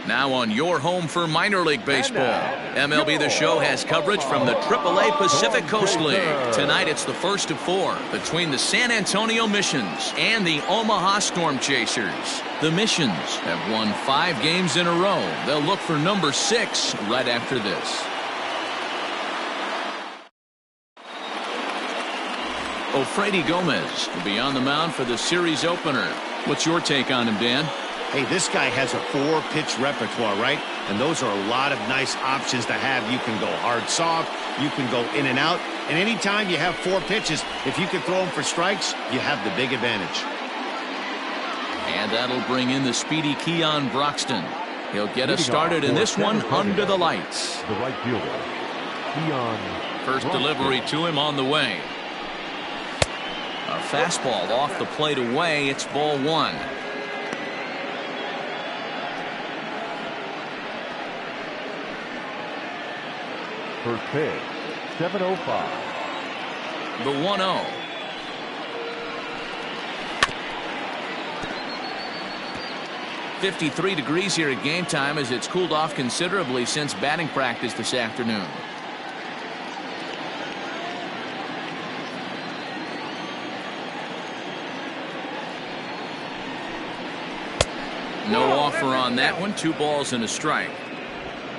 Now on your home for minor league baseball. MLB The Show has coverage from the AAA Pacific Coast League. Tonight it's the first of 4 between the San Antonio Missions and the Omaha Storm Chasers. The Missions have won 5 games in a row. They'll look for number 6 right after this. Ofrady Gomez will be on the mound for the series opener. What's your take on him, Dan? Hey, this guy has a 4-pitch repertoire, right? And those are a lot of nice options to have. You can go hard, soft. You can go in and out. And anytime you have 4 pitches, if you can throw them for strikes, you have the big advantage. And that'll bring in the speedy Keon Broxton. He'll get us started in this one under the lights. The right fielder, Keon. First delivery to him on the way. A fastball off the plate away. It's ball 1. First pitch, 7:05. The 1-0. "53 degrees here at game time as it's cooled off considerably since batting practice this afternoon. No offer on that one. 2 balls and a strike.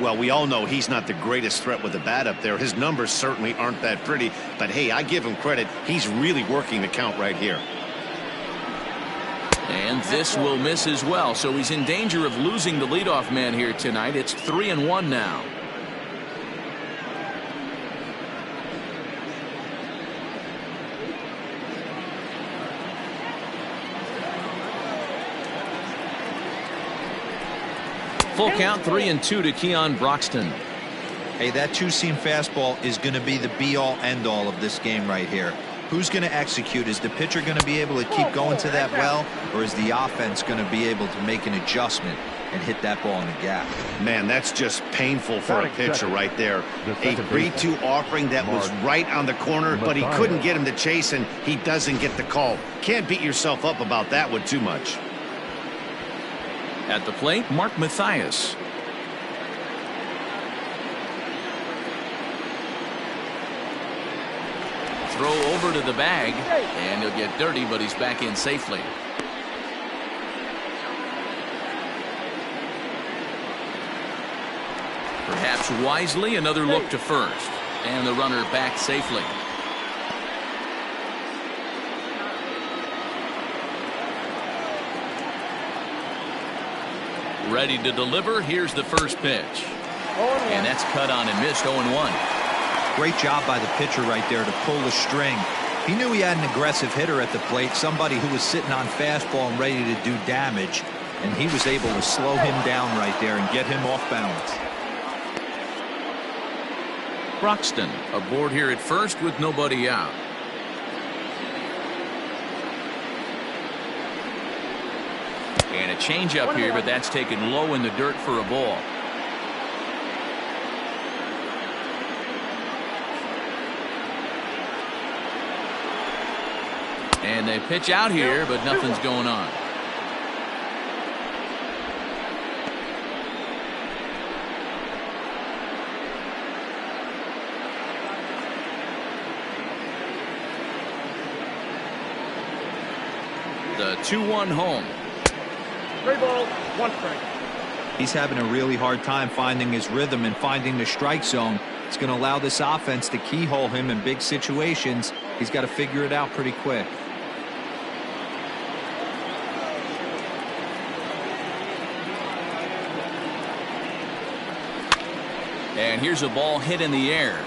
Well, we all know he's not the greatest threat with the bat up there. His numbers certainly aren't that pretty. But, hey, I give him credit. He's really working the count right here. And this will miss as well. So he's in danger of losing the leadoff man here tonight. It's 3-1 now. Full count, 3-2 to Keon Broxton. Hey, that 2-seam fastball is going to be the be-all, end-all of this game right here. Who's going to execute? Is the pitcher going to be able to keep going to that well, or is the offense going to be able to make an adjustment and hit that ball in the gap? Man, that's just painful for a pitcher right there. A 3-2 offering that was right on the corner, but he couldn't get him to chase, and he doesn't get the call. Can't beat yourself up about that one too much. At the plate, Mark Mathias. Throw over to the bag, and he'll get dirty, but he's back in safely. Perhaps wisely, another look to first, and the runner back safely. Ready to deliver. Here's the first pitch. And that's cut on and missed. 0-1. Great job by the pitcher right there to pull the string. He knew he had an aggressive hitter at the plate, somebody who was sitting on fastball and ready to do damage, and he was able to slow him down right there and get him off balance. Broxton aboard here at first with nobody out. And a changeup here, but that's taken low in the dirt for a ball. And they pitch out here, but nothing's going on. The 2-1 home. 3 balls, 1 strike. He's having a really hard time finding his rhythm and finding the strike zone. It's going to allow this offense to keyhole him in big situations. He's got to figure it out pretty quick. And here's a ball hit in the air.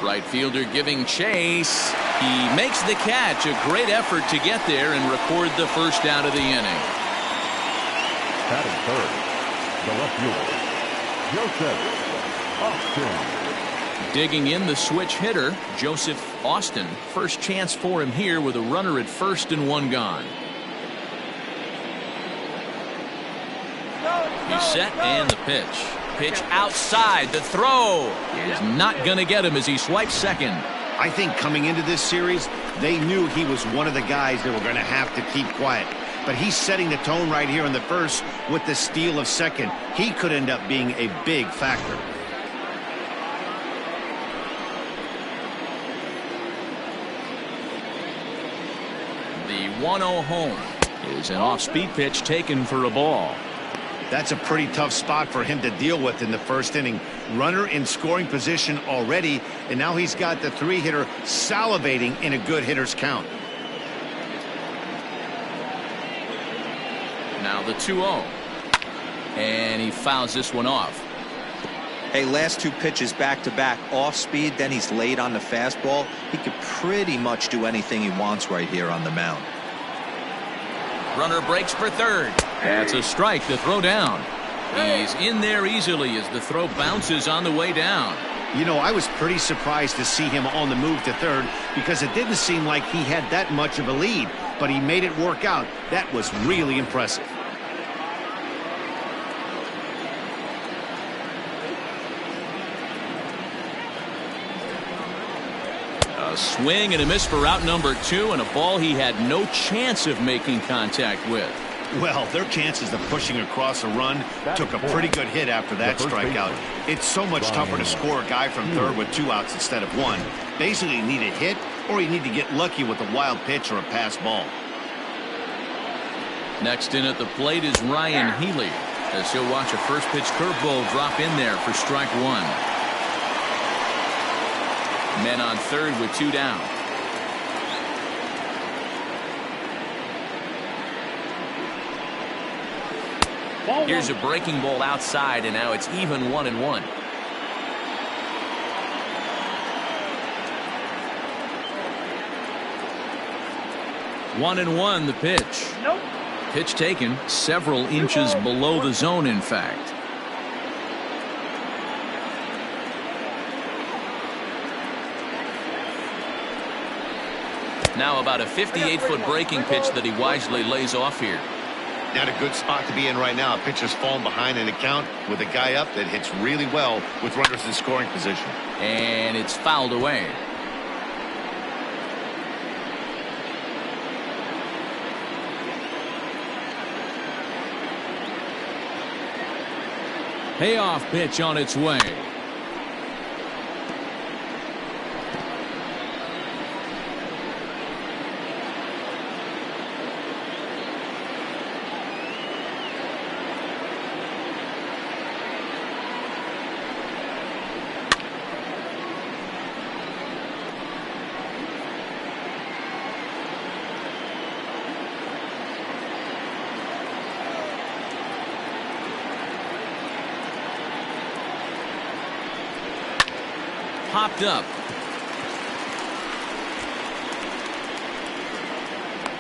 Right fielder giving chase. He makes the catch. A great effort to get there and record the first out of the inning. Batting third, the left fielder, Joseph Austin. Digging in the switch hitter, Joseph Austin. First chance for him here with a runner at first and 1 gone. He's set and the pitch. Pitch outside. The throw is not going to get him as he swipes second. I think coming into this series, they knew he was one of the guys that were going to have to keep quiet. but he's setting the tone right here in the first with the steal of second. He could end up being a big factor. The 1-0 home is an off-speed pitch taken for a ball. That's a pretty tough spot for him to deal with in the first inning. Runner in scoring position already, and now he's got the 3-hitter salivating in a good hitter's count. Now the 2-0. And he fouls this one off. Hey, last 2 pitches back-to-back off speed, then he's laid on the fastball. He could pretty much do anything he wants right here on the mound. Runner breaks for third. That's a strike to throw down. He's in there easily as the throw bounces on the way down. You know, I was pretty surprised to see him on the move to third because it didn't seem like he had that much of a lead, but he made it work out. That was really impressive. A swing and a miss for out number 2, and a ball he had no chance of making contact with. Well, their chances of pushing across a run took a pretty good hit after that strikeout. It's so much tougher to score a guy from third with 2 outs instead of 1. Basically, you need a hit or you need to get lucky with a wild pitch or a pass ball. Next in at the plate is Ryan Healy, as he'll watch a first pitch curveball drop in there for strike 1. Men on third with 2 down. Here's a breaking ball outside, and now it's even 1-1. One and one, the pitch. Nope. Pitch taken several inches below the zone, in fact. Now about a 58-foot breaking pitch that he wisely lays off here. Not a good spot to be in right now. Pitcher's falling behind in the count with a guy up that hits really well with runners in scoring position. And it's fouled away. Payoff pitch on its way. Popped up.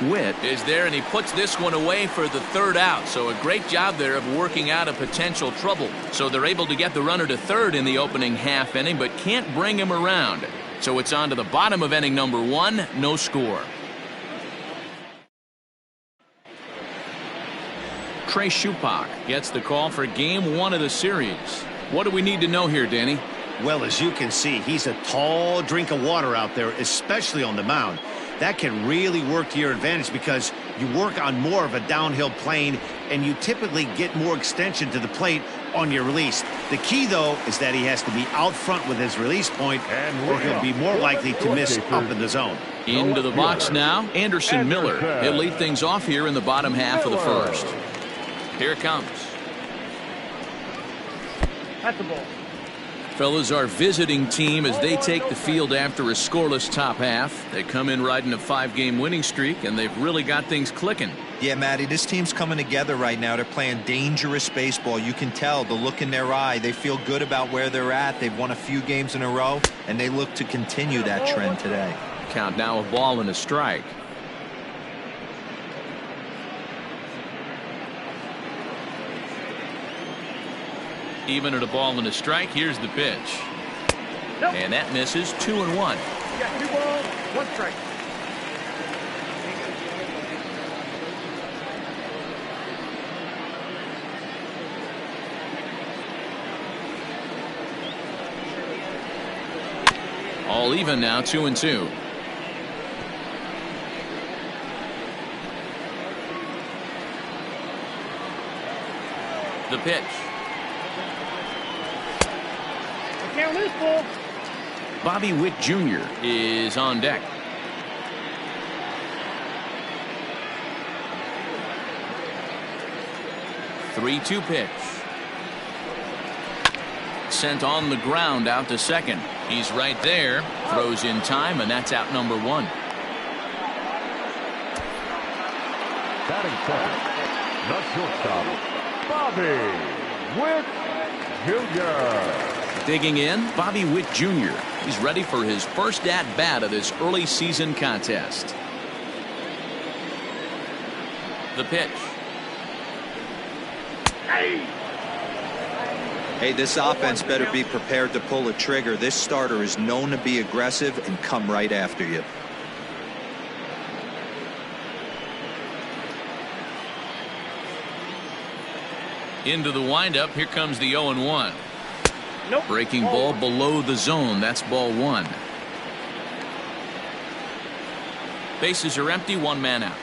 Witt is there, and he puts this one away for the third out. So a great job there of working out a potential trouble. So they're able to get the runner to third in the opening half inning, but can't bring him around. So it's on to the bottom of inning number 1, no score. Trey Shupak gets the call for game 1 of the series. What do we need to know here, Danny? Well, as you can see, he's a tall drink of water out there, especially on the mound. That can really work to your advantage because you work on more of a downhill plane and you typically get more extension to the plate on your release. The key, though, is that he has to be out front with his release point or he'll be more likely to miss up in the zone. Into the box now, Anderson Miller. He'll lead things off here in the bottom half of the first. Here it comes. That's the ball. Fellas, our visiting team as they take the field after a scoreless top half. They come in riding a 5-game winning streak, and they've really got things clicking. Yeah, Matty, this team's coming together right now. They're playing dangerous baseball. You can tell the look in their eye. They feel good about where they're at. They've won a few games in a row, and they look to continue that trend today. Count now, a ball and a strike. Even at a ball and a strike, here's the pitch. Nope. And that misses. 2-1. You got 2 balls, 1 strike. All even now, 2-2. The pitch. Can't lose, ball. Bobby Witt Jr. is on deck. Three-two pitch. Sent on the ground out to second. He's right there. Throws in time, and that's out number one. Batting second, the shortstop, Bobby Witt Jr. Digging in, Bobby Witt Jr. He's ready for his first at-bat of this early season contest. The pitch. Hey, this offense better be prepared to pull a trigger. This starter is known to be aggressive and come right after you. Into the windup. Here comes the 0-1. Nope. Breaking ball below the zone. That's ball one. Bases are empty. One man out.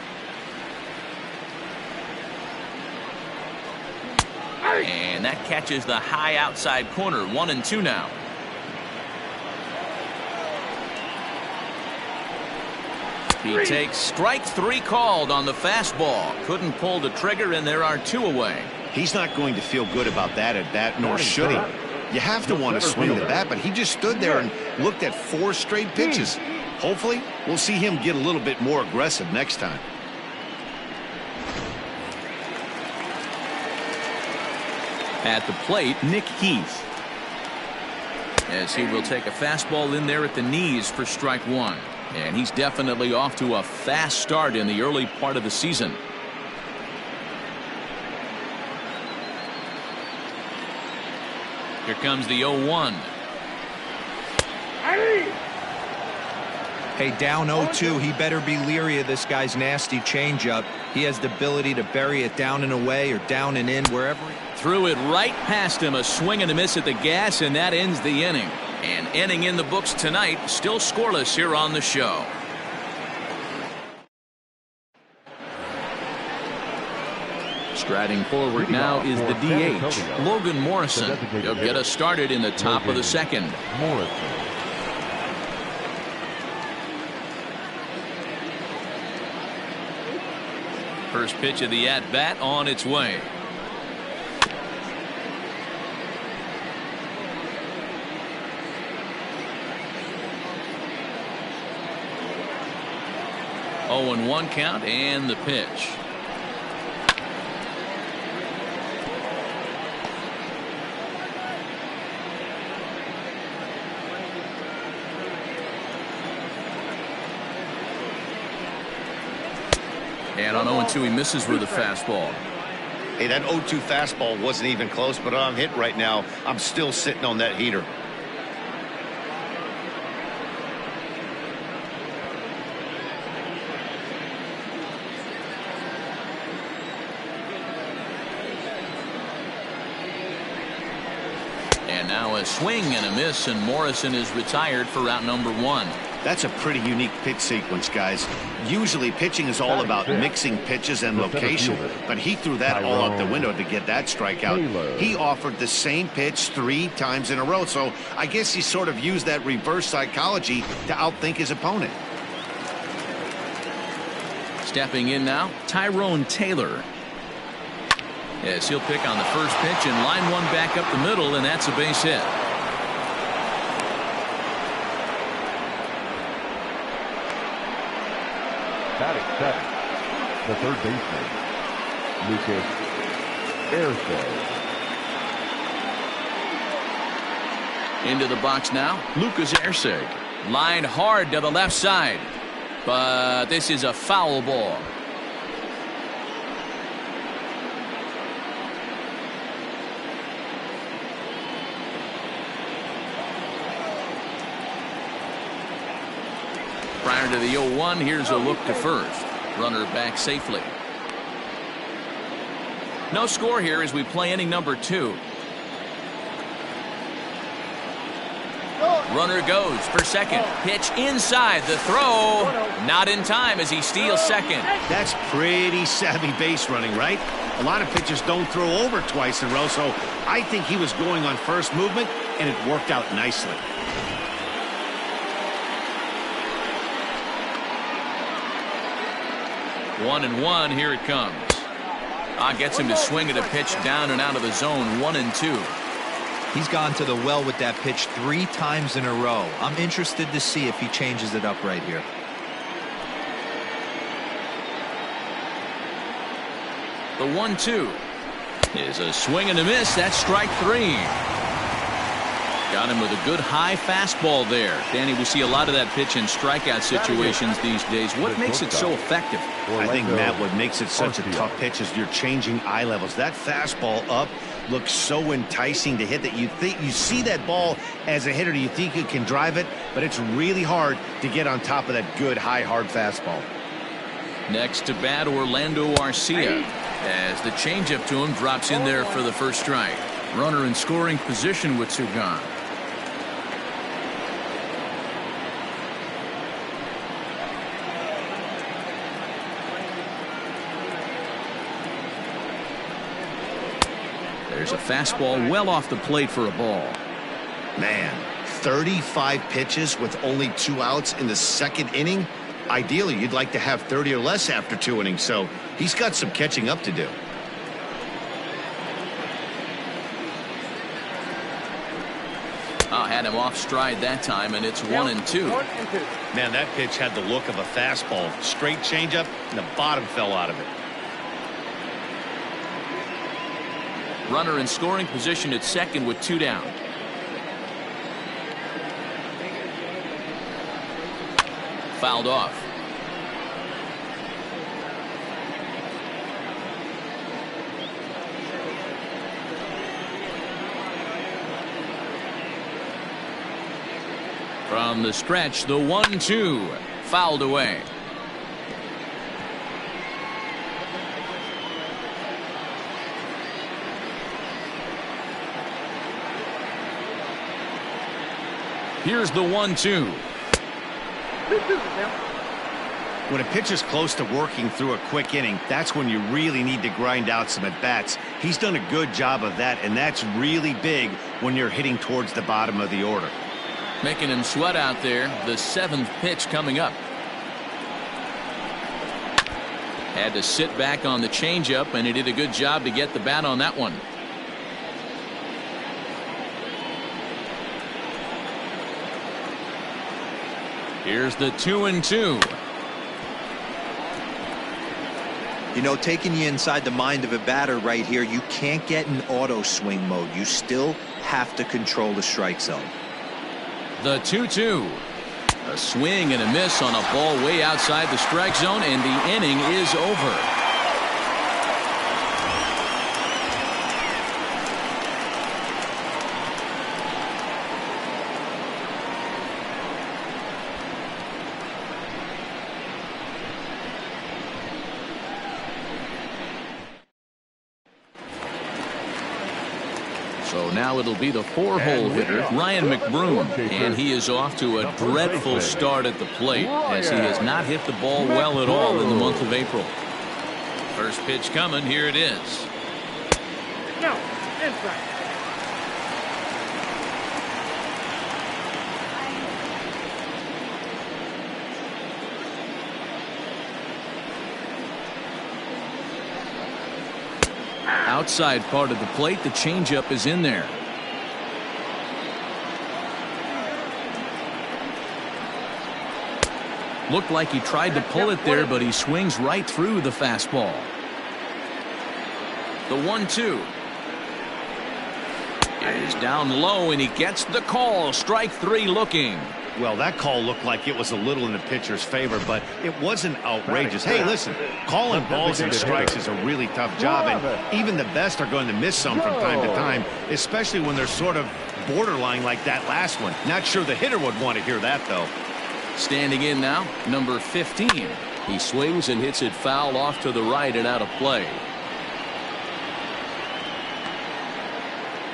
And that catches the high outside corner. 1-2 now. He takes strike three called on the fastball. Couldn't pull the trigger, and there are two away. He's not going to feel good about that at bat, nor should he. You have to want to swing the bat, but he just stood there and looked at 4 straight pitches. Hopefully, we'll see him get a little bit more aggressive next time. At the plate, Nick Heath. As he will take a fastball in there at the knees for strike one. And he's definitely off to a fast start in the early part of the season. Here comes the 0-1. Hey, down 0-2, he better be leery of this guy's nasty changeup. He has the ability to bury it down and away or down and in, wherever. Threw it right past him, a swing and a miss at the gas, and that ends the inning. An inning in the books tonight, still scoreless here on the show. Striding forward now is the DH, Logan Morrison. He'll get us started in the top of the second. First pitch of the at-bat on its way. Oh, and 1 count, and the pitch. And on 0-2, he misses with a fastball. Hey, that 0-2 fastball wasn't even close, but I'm hit right now. I'm still sitting on that heater. And now a swing and a miss, and Morrison is retired for out number 1. That's a pretty unique pitch sequence, guys. Usually pitching is all about mixing pitches and location, but he threw that all out the window to get that strikeout. He offered the same pitch 3 times in a row, so I guess he sort of used that reverse psychology to outthink his opponent. Stepping in now, Tyrone Taylor. Yes, he'll pick on the first pitch and line one back up the middle, and that's a base hit. Batting second, the third baseman, Lucas Erceg. Into the box now, Lucas Erceg. Lined hard to the left side, but this is a foul ball. Prior to the 0-1, here's a look to first. Runner back safely. No score here as we play inning number 2. Runner goes for second. Pitch inside. The throw not in time as he steals second. That's pretty savvy base running, right? A lot of pitchers don't throw over twice in a row, so I think he was going on first movement, and it worked out nicely. One and one, here it comes. Gets him to swing at a pitch down and out of the zone, 1-2. He's gone to the well with that pitch 3 times in a row. I'm interested to see if he changes it up right here. The 1-2 is a swing and a miss. That's strike 3. Got him with a good high fastball there. Danny, we see a lot of that pitch in strikeout situations these days. What makes it so effective? I think, Matt, what makes it such a tough pitch is you're changing eye levels. That fastball up looks so enticing to hit that you see that ball as a hitter, you think you can drive it, but it's really hard to get on top of that good high hard fastball. Next to bat, Orlando Arcia, as the changeup to him drops in there for the first strike. Runner in scoring position with 2 gone. There's a fastball well off the plate for a ball. Man, 35 pitches with only 2 outs in the second inning. Ideally, you'd like to have 30 or less after 2 innings, so he's got some catching up to do. Had him off stride that time, and it's 1-2. Man, that pitch had the look of a fastball. Straight changeup, and the bottom fell out of it. Runner in scoring position at second with 2 down. Fouled off. From the stretch, the 1-2 fouled away. Here's the 1-2. When a pitcher's close to working through a quick inning, that's when you really need to grind out some at-bats. He's done a good job of that, and that's really big when you're hitting towards the bottom of the order. Making him sweat out there. The 7th pitch coming up. Had to sit back on the changeup, and he did a good job to get the bat on that one. Here's the 2-2. You know, taking you inside the mind of a batter right here, you can't get in auto swing mode. You still have to control the strike zone. The 2-2. A swing and a miss on a ball way outside the strike zone, and the inning is over. So now it'll be the 4-hole hitter, Ryan McBroom, and he is off to a dreadful start at the plate as he has not hit the ball well at all in the month of April. First pitch coming, here it is. No, inside. Outside part of the plate, the changeup is in there. Looked like he tried to pull it there, but he swings right through the fastball. The 1-2 is down low, and he gets the call. Strike 3 looking. Well, that call looked like it was a little in the pitcher's favor, but it wasn't outrageous. Hey, listen, calling balls and strikes is a really tough job, and even the best are going to miss some from time to time, especially when they're sort of borderline like that last one. Not sure the hitter would want to hear that, though. Standing in now, number 15. He swings and hits it foul off to the right and out of play.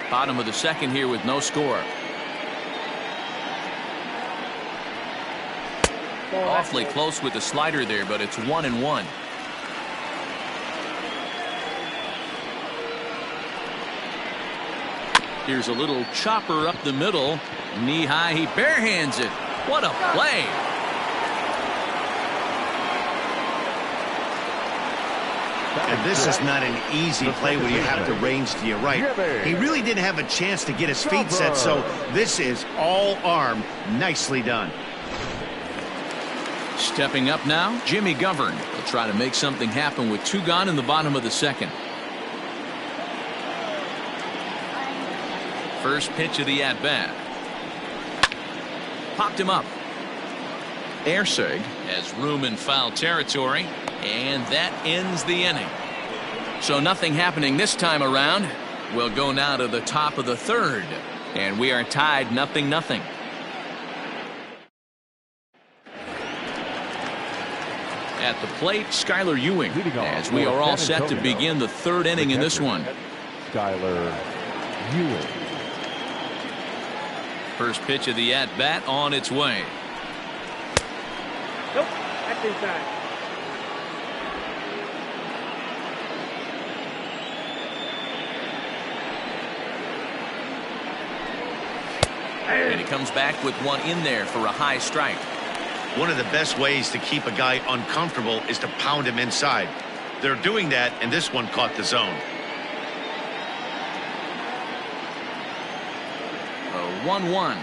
Bottom of the second here with no score. Awfully close with the slider there, but it's 1-1. Here's a little chopper up the middle. Knee high, he barehands it. What a play. And this is not an easy play when you have the range to your right. He really didn't have a chance to get his feet set, so this is all arm. Nicely done. Stepping up now, Jimmy Govern will try to make something happen with 2 gone in the bottom of the second. First pitch of the at-bat. Popped him up. Erceg has room in foul territory, and that ends the inning. So nothing happening this time around. We'll go now to the top of the third, and we are tied 0-0. At the plate, Skylar Ewing, as we are all set to begin the third inning in this one. Skylar Ewing. First pitch of the at-bat on its way. Nope, that's inside. And he comes back with one in there for a high strike. One of the best ways to keep a guy uncomfortable is to pound him inside. They're doing that, and this one caught the zone. 1-1.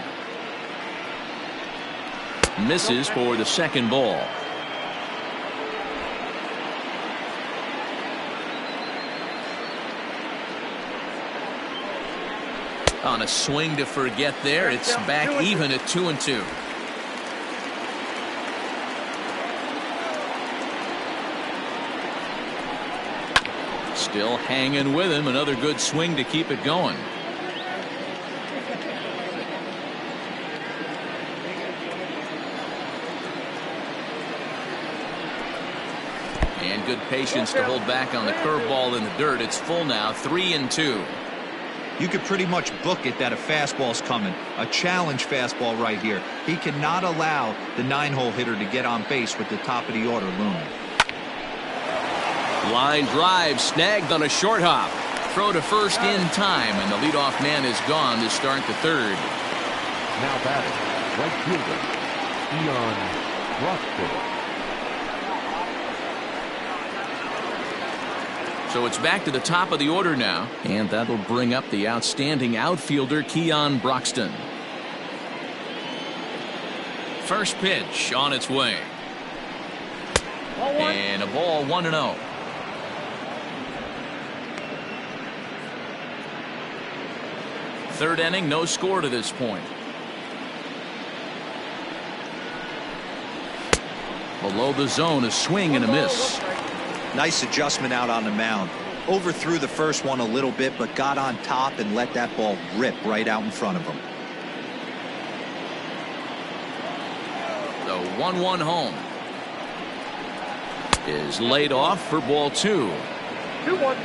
Misses for the second ball. On a swing to forget there, it's back even at 2-2. Still hanging with him. Another good swing to keep it going. And good patience to hold back on the curveball in the dirt. It's full now, 3-2. You could pretty much book it that a fastball's coming. A challenge fastball right here. He cannot allow the 9-hole hitter to get on base with the top of the order looming. Line drive snagged on a short hop. Throw to first in time, and the leadoff man is gone to start the third. Now batting, right fielder, Ian Rossiter. So it's back to the top of the order now, and that'll bring up the outstanding outfielder Keon Broxton. First pitch on its way. And a ball 1-0. Third inning, no score to this point. Below the zone, a swing and a miss. Nice adjustment out on the mound. Overthrew the first one a little bit, but got on top and let that ball rip right out in front of him. The 1-1 home is laid off for ball 2. 2-1.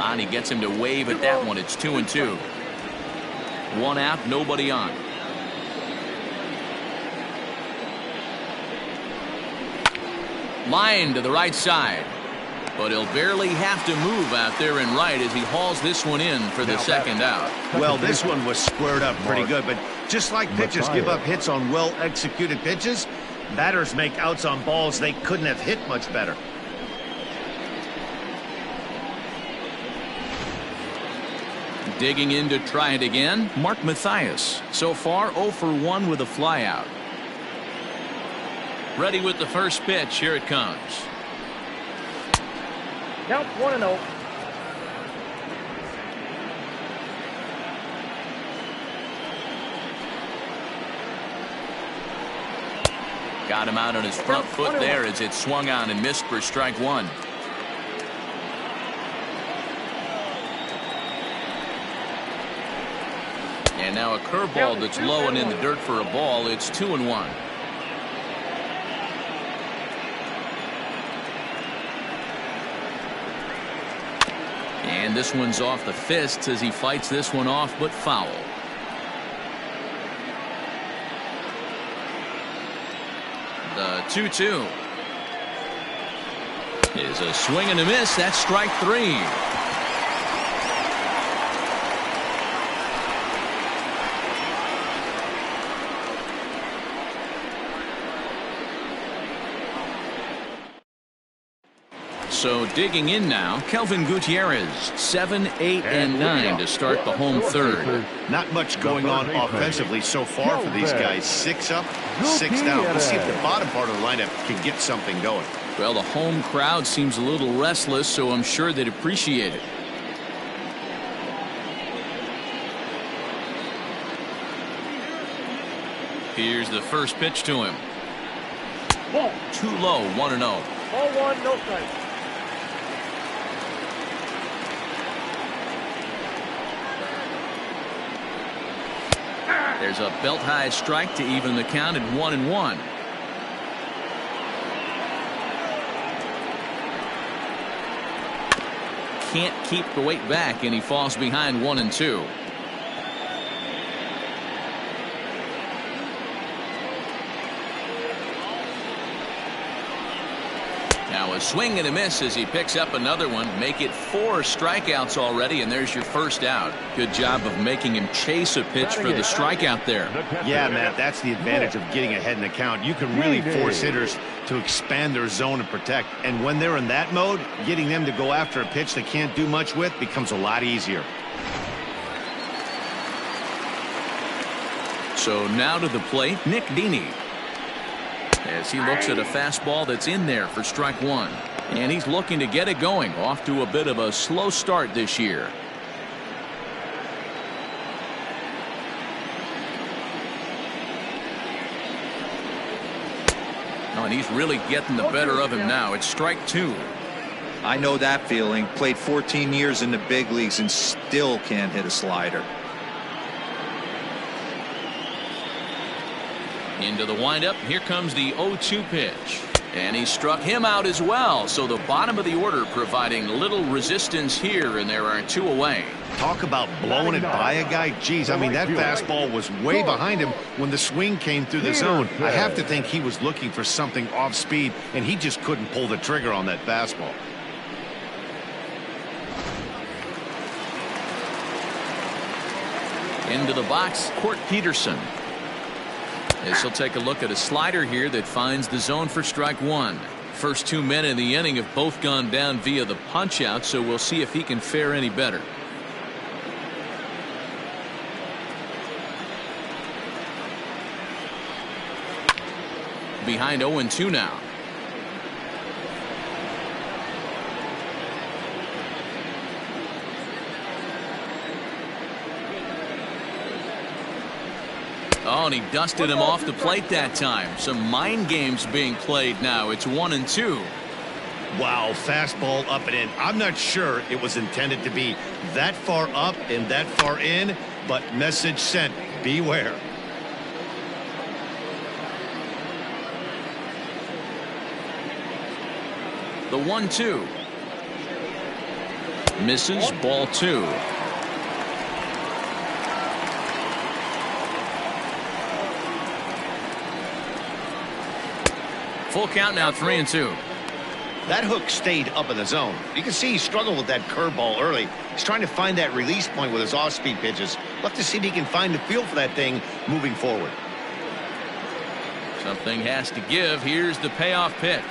And he gets him to wave at that one. It's 2-2. One out, nobody on. Line to the right side, but he'll barely have to move out there and right as he hauls this one in for the second out. Well, this one was squared up pretty good, but just like pitchers give up hits on well-executed pitches, batters make outs on balls they couldn't have hit much better. Digging in to try it again, Mark Mathias. So far 0 for 1 with a flyout. Ready with the first pitch. Here it comes. Count 1-0. Got him out on his front foot there as it swung on and missed for strike one. And now a curveball that's low and in the dirt for a ball. It's 2-1. And this one's off the fists as he fights this one off, but foul. The 2-2. Is a swing and a miss. That's strike 3. So digging in now, Kelvin Gutierrez, 7, 8, and 9 to start the home third. Not much going on offensively so far for these guys. 6 up, 6 down. Let's see if the bottom part of the lineup can get something going. Well, the home crowd seems a little restless, so I'm sure they'd appreciate it. Here's the first pitch to him. Too low, 1-0. Ball 1, no strike. There's a belt-high strike to even the count at 1-1. Can't keep the weight back, and he falls behind 1-2. Now a swing and a miss as he picks up another one. Make it 4 strikeouts already, and there's your first out. Good job of making him chase a pitch for the strikeout there. Yeah, Matt, that's the advantage of getting ahead in the count. You can really force hitters to expand their zone and protect. And when they're in that mode, getting them to go after a pitch they can't do much with becomes a lot easier. So now to the plate, Nick Dini, as he looks at a fastball that's in there for strike 1. And he's looking to get it going. Off to a bit of a slow start this year. Oh, and he's really getting the better of him now. It's strike 2. I know that feeling. Played 14 years in the big leagues and still can't hit a slider. Into the windup. Here comes the 0-2 pitch. And he struck him out as well. So the bottom of the order providing little resistance here, and there are 2 away. Talk about blowing it by a guy. Geez, I mean, that fastball was way behind him when the swing came through the zone. I have to think he was looking for something off speed, and he just couldn't pull the trigger on that fastball. Into the box, Court Peterson. As he'll take a look at a slider here that finds the zone for strike 1. First 2 men in the inning have both gone down via the punch out, so we'll see if he can fare any better. Behind 0-2 now. Oh, and he dusted him off the plate that time. Some mind games being played now. It's 1-2. Wow, fastball up and in. I'm not sure it was intended to be that far up and that far in, but message sent. Beware. The 1-2. Misses, ball 2. Full count now, 3-2. That hook stayed up in the zone. You can see he struggled with that curveball early. He's trying to find that release point with his off-speed pitches. We'll have to see if he can find the feel for that thing moving forward. Something has to give. Here's the payoff pitch.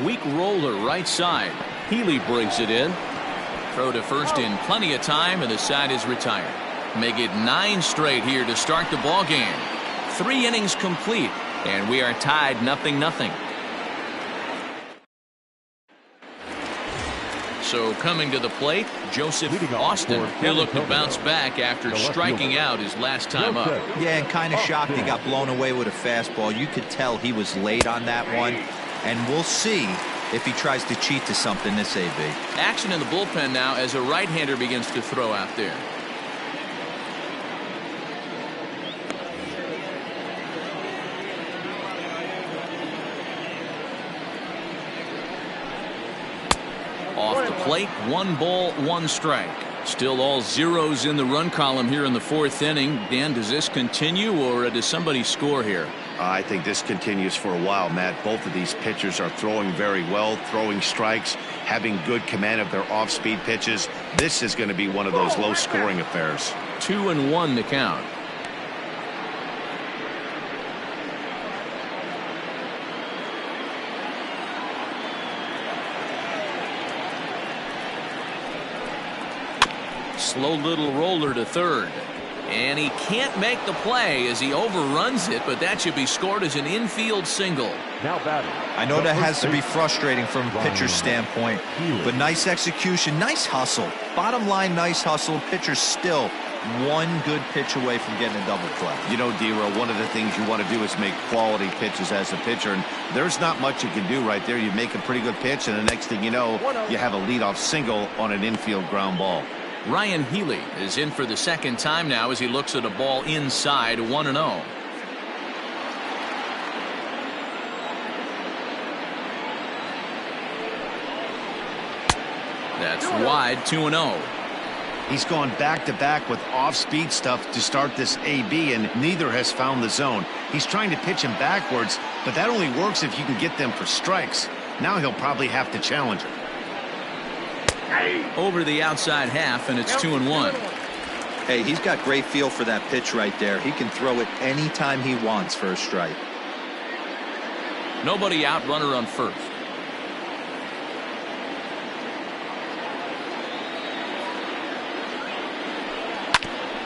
Weak roller right side. Healy brings it in. Throw to first in plenty of time, and the side is retired. Make it 9 straight here to start the ball game. 3 innings complete, and we are tied 0-0. So coming to the plate, Joseph Austin. He'll look to bounce back after striking out his last time up. Yeah, and kind of shocked he got blown away with a fastball. You could tell he was late on that one. And we'll see if he tries to cheat to something this AB. Action in the bullpen now as a right-hander begins to throw out there. Off the plate, 1 ball, 1 strike. Still all zeros in the run column here in the 4th inning. Dan, does this continue, or does somebody score here? I think this continues for a while, Matt. Both of these pitchers are throwing very well, throwing strikes, having good command of their off-speed pitches. This is going to be one of those low-scoring affairs. 2-1 the count. Slow little roller to third. And he can't make the play as he overruns it, but that should be scored as an infield single. Now batting. I know that has to be frustrating from a pitcher's standpoint, but nice execution, nice hustle. Bottom line, nice hustle. Pitcher's still one good pitch away from getting a double play. You know, D-Row, one of the things you want to do is make quality pitches as a pitcher, and there's not much you can do right there. You make a pretty good pitch, and the next thing you know, you have a leadoff single on an infield ground ball. Ryan Healy is in for the second time now as he looks at a ball inside 1-0. That's wide 2-0. He's gone back-to-back with off-speed stuff to start this AB, and neither has found the zone. He's trying to pitch him backwards, but that only works if you can get them for strikes. Now he'll probably have to challenge him. Over the outside half, and it's 2-1. Hey, he's got great feel for that pitch right there. He can throw it anytime he wants for a strike. Nobody out, runner on first.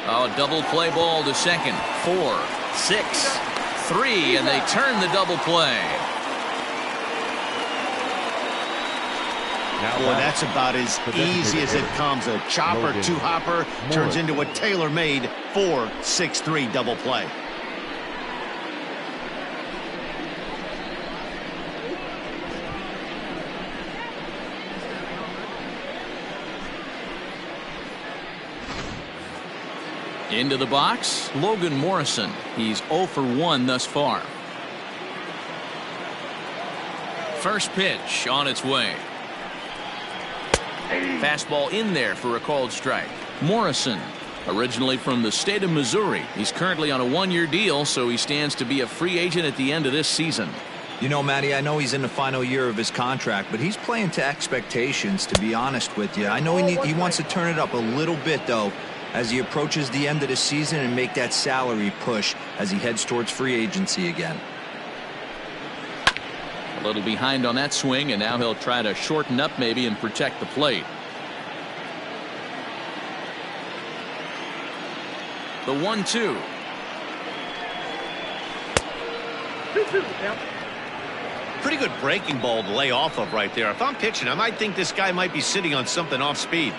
Oh, double play ball to second. 4, 6, 3, and they turn the double play. Boy, that's about as easy as it comes. A chopper, two-hopper turns into a tailor-made 4-6-3 double play. Into the box, Logan Morrison. He's 0 for 1 thus far. First pitch on its way. Fastball in there for a called strike. Morrison, originally from the state of Missouri. He's currently on a one-year deal, so he stands to be a free agent at the end of this season. You know, Matty, I know he's in the final year of his contract, but he's playing to expectations, to be honest with you. I know he wants to turn it up a little bit, though, as he approaches the end of the season and make that salary push as he heads towards free agency again. A little behind on that swing, and now he'll try to shorten up maybe and protect the plate. The 1-2. Pretty good breaking ball to lay off of right there. If I'm pitching, I might think this guy might be sitting on something off speed.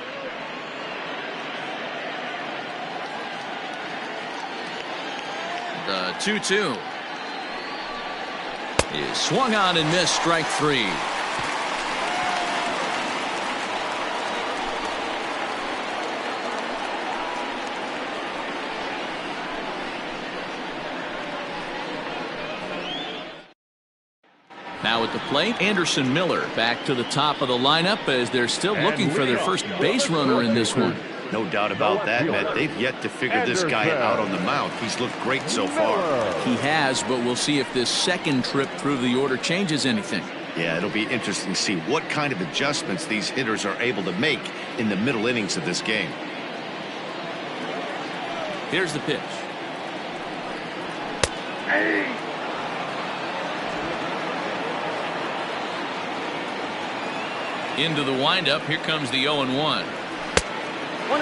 The 2-2 is swung on and missed, strike 3. Now at the plate, Anderson Miller back to the top of the lineup as they're still looking for their first base runner in this one. No doubt about that, Matt. They've yet to figure this guy out on the mound. He's looked great so far. He has, but we'll see if this second trip through the order changes anything. Yeah, it'll be interesting to see what kind of adjustments these hitters are able to make in the middle innings of this game. Here's the pitch. Into the windup. Here comes the 0-1. 1-1.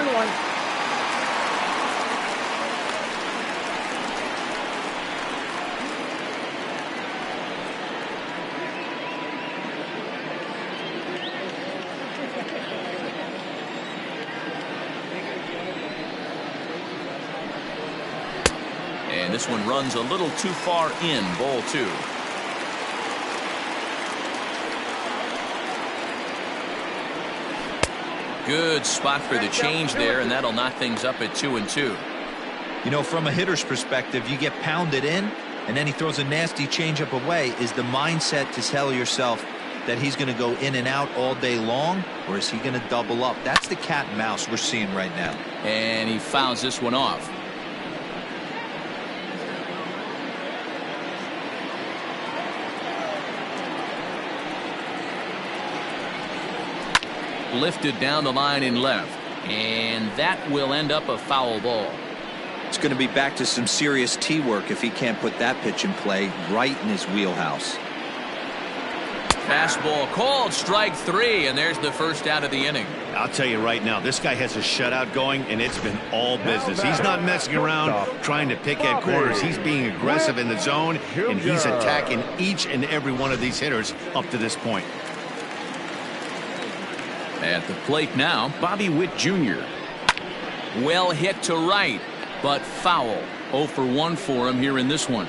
And this one runs a little too far in, ball 2. Good spot for the change there, and that'll knock things up at 2-2. You know, from a hitter's perspective, you get pounded in, and then he throws a nasty changeup away. Is the mindset to tell yourself that he's going to go in and out all day long, or is he going to double up? That's the cat and mouse we're seeing right now. And he fouls this one off. lifted down the line in left. And that will end up a foul ball. It's going to be back to some serious tee work if he can't put that pitch in play right in his wheelhouse. Fastball called, strike 3, and there's the first out of the inning. I'll tell you right now, this guy has a shutout going, and it's been all business. He's not messing around trying to pick at corners. He's being aggressive in the zone, and he's attacking each and every one of these hitters up to this point. At the plate now, Bobby Witt Jr. Well hit to right, but foul. 0 for 1 for him here in this one.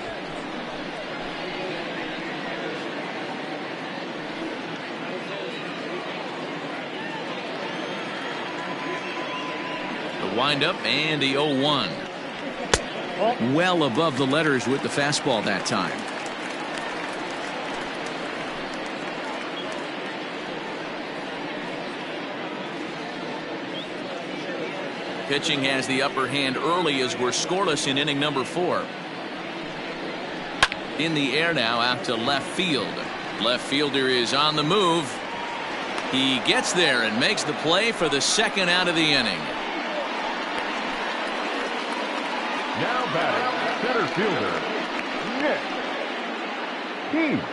The windup and the 0-1. Well above the letters with the fastball that time. Pitching has the upper hand early as we're scoreless in inning number 4. In the air now out to left field. Left fielder is on the move. He gets there and makes the play for the second out of the inning. Now batting, center fielder, Nick Heath.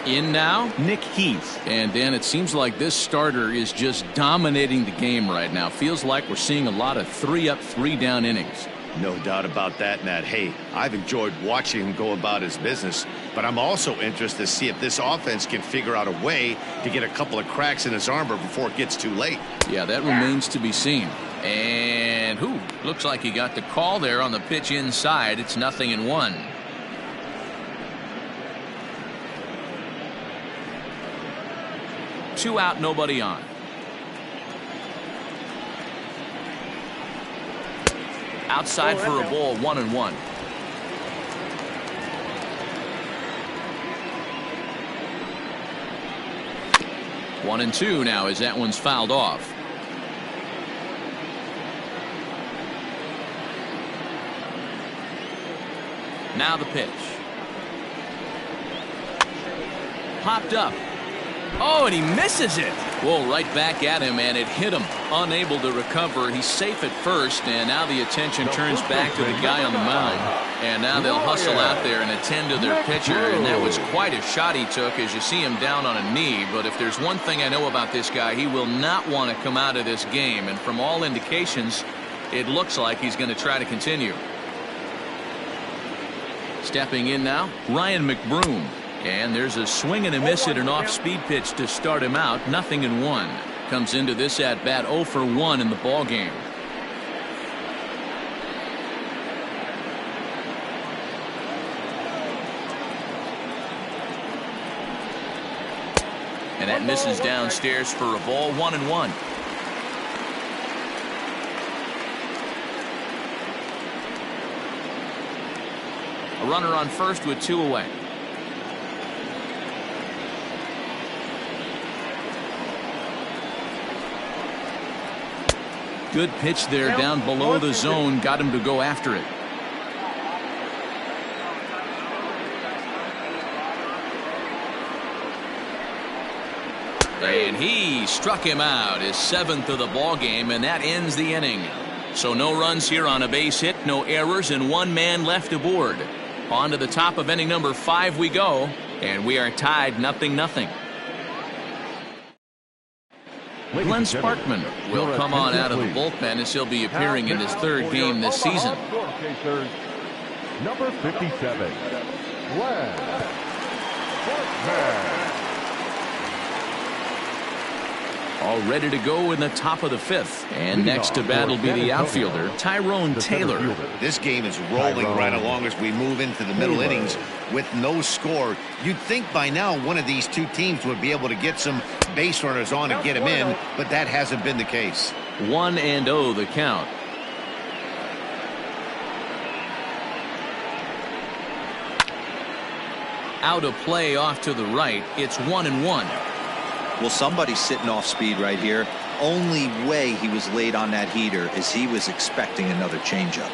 In now, Nick Heath. And Dan, it seems like this starter is just dominating the game right now. Feels like we're seeing a lot of 3-up, 3-down innings. No doubt about that, Matt. Hey, I've enjoyed watching him go about his business, but I'm also interested to see if this offense can figure out a way to get a couple of cracks in his armor before it gets too late. Yeah, that remains to be seen. And looks like he got the call there on the pitch inside. It's 0-1. Two out, nobody on. Outside for a ball, 1-1. One and two now as that one's fouled off. Now the pitch. Popped up. Oh, and he misses it. Whoa, right back at him, and it hit him. Unable to recover. He's safe at first, and now the attention turns back to the guy on the mound. And now they'll hustle out there and attend to their pitcher, and that was quite a shot he took as you see him down on a knee. But if there's one thing I know about this guy, he will not want to come out of this game. And from all indications, it looks like he's going to try to continue. Stepping in now, Ryan McBroom. And there's a swing and a miss at an off-speed pitch to start him out. 0-1. Comes into this at-bat 0 for 1 in the ball game. And that misses downstairs for a ball. 1-1. A runner on first with 2 away. Good pitch there down below the zone. Got him to go after it. And he struck him out, his 7th of the ball game, and that ends the inning. So no runs here on a base hit, no errors, and 1 man left aboard. On to the top of inning number 5 we go, and we are tied 0-0. Glenn Sparkman will come on out of the bullpen as he'll be appearing in his 3rd game this season. Number 57, Glenn Sparkman. All ready to go in the top of the 5th. And next to bat will be the outfielder, Tyrone Taylor. This game is rolling right along as we move into the middle innings with no score. You'd think by now one of these two teams would be able to get some base runners on and get them in, but that hasn't been the case. 1-0 the count. Out of play off to the right. It's 1-1. Well, somebody's sitting off speed right here. Only way he was late on that heater is he was expecting another changeup.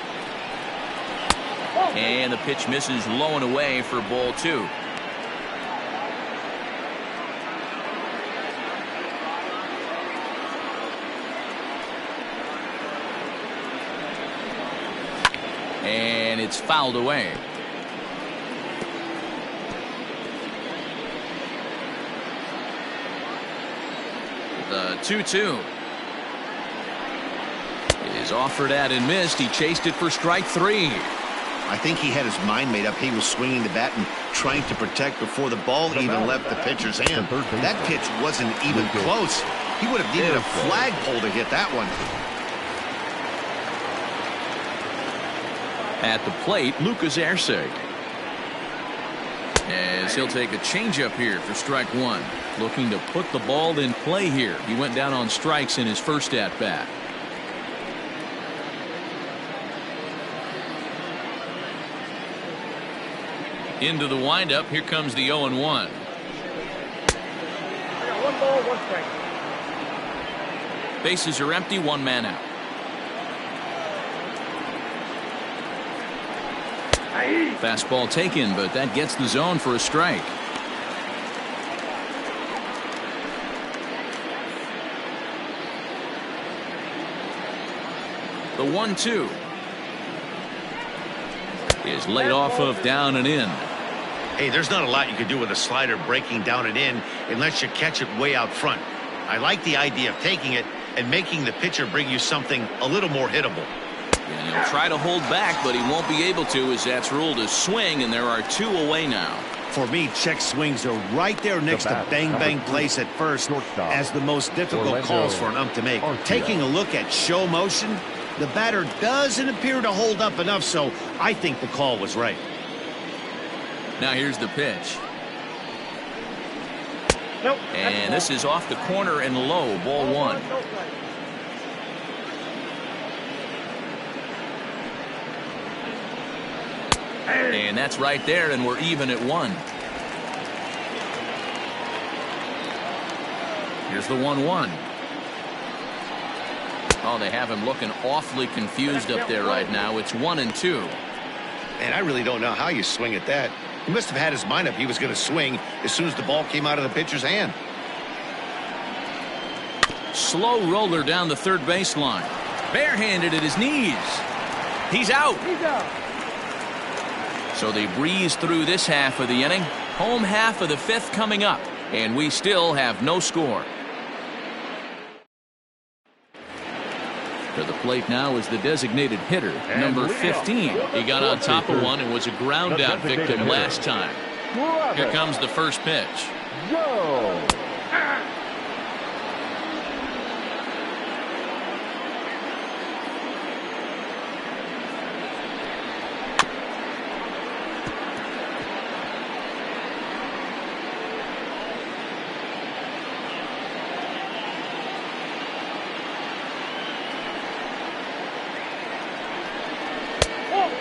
And the pitch misses low and away for ball 2. it's fouled away. The 2-2 is offered at and missed. He chased it for strike 3. I think he had his mind made up. He was swinging the bat and trying to protect before the ball even left the pitcher's hand. That pitch wasn't even close. He would have needed a flagpole to hit that one. At the plate, Lucas Erceg. As he'll take a changeup here for strike 1. Looking to put the ball in play here. He went down on strikes in his first at-bat. Into the windup. Here comes the 0-1. I got 1 ball, 1 strike. Bases are empty, 1 man out. Fastball taken, but that gets the zone for a strike. The 1-2 is laid off of down and in. Hey, there's not a lot you can do with a slider breaking down and in unless you catch it way out front. I like the idea of taking it and making the pitcher bring you something a little more hittable. And he'll try to hold back, but he won't be able to, as that's ruled a swing, and there are 2 away now. For me, check swings are right there next to bang place at first as the most difficult calls for an ump to make. Taking a look at show motion, the batter doesn't appear to hold up enough, so I think the call was right. Now here's the pitch. Nope. And this is off the corner and low, ball 1. And that's right there, and we're even at 1. Here's the 1-1. Oh, they have him looking awfully confused up there right now. It's 1-2. And I really don't know how you swing at that. He must have had his mind up he was going to swing as soon as the ball came out of the pitcher's hand. Slow roller down the third baseline. Barehanded at his knees. He's out. He's out. So they breeze through this half of the inning. Home half of the 5th coming up. And we still have no score. To the plate now is the designated hitter, number 15. He got on top of one and was a ground out victim last time. Here comes the first pitch. Go!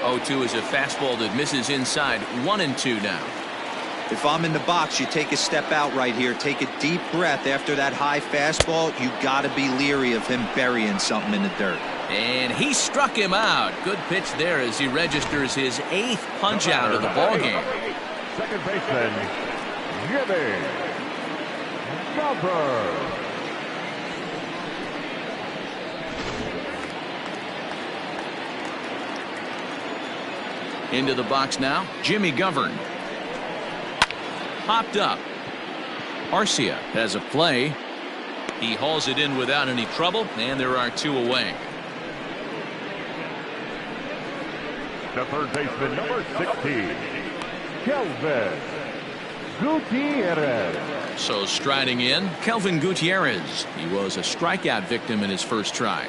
Oh-2 is a fastball that misses inside. 1-2 now. If I'm in the box, you take a step out right here. Take a deep breath after that high fastball. You got to be leery of him burying something in the dirt. And he struck him out. Good pitch there as he registers his 8th punch out of the ballgame. Second baseman, Jimmy Govern. Into the box now, Jimmy Govern. Popped up. Arcia has a play. He hauls it in without any trouble, and there are 2 away. The third baseman, number 16, Kelvin Gutierrez. So striding in, Kelvin Gutierrez. He was a strikeout victim in his first try.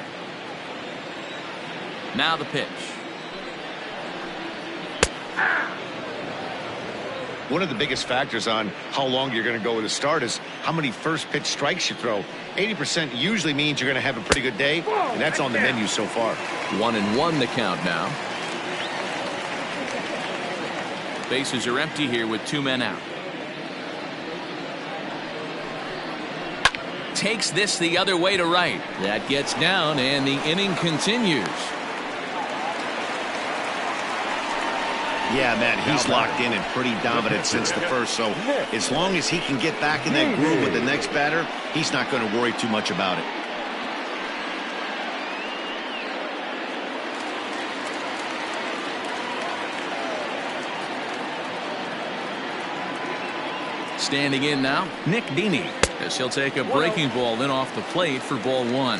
Now the pitch. One of the biggest factors on how long you're going to go with a start is how many first pitch strikes you throw. 80% usually means you're going to have a pretty good day, and that's on the menu so far. 1-1 the count now. Bases are empty here with 2 men out. Takes this the other way to right. That gets down, and the inning continues. Yeah, man, he's locked in and pretty dominant since the first, so as long as he can get back in that groove with the next batter, he's not going to worry too much about it. Standing in now, Nick Dini, as he'll take a breaking ball in off the plate for ball 1.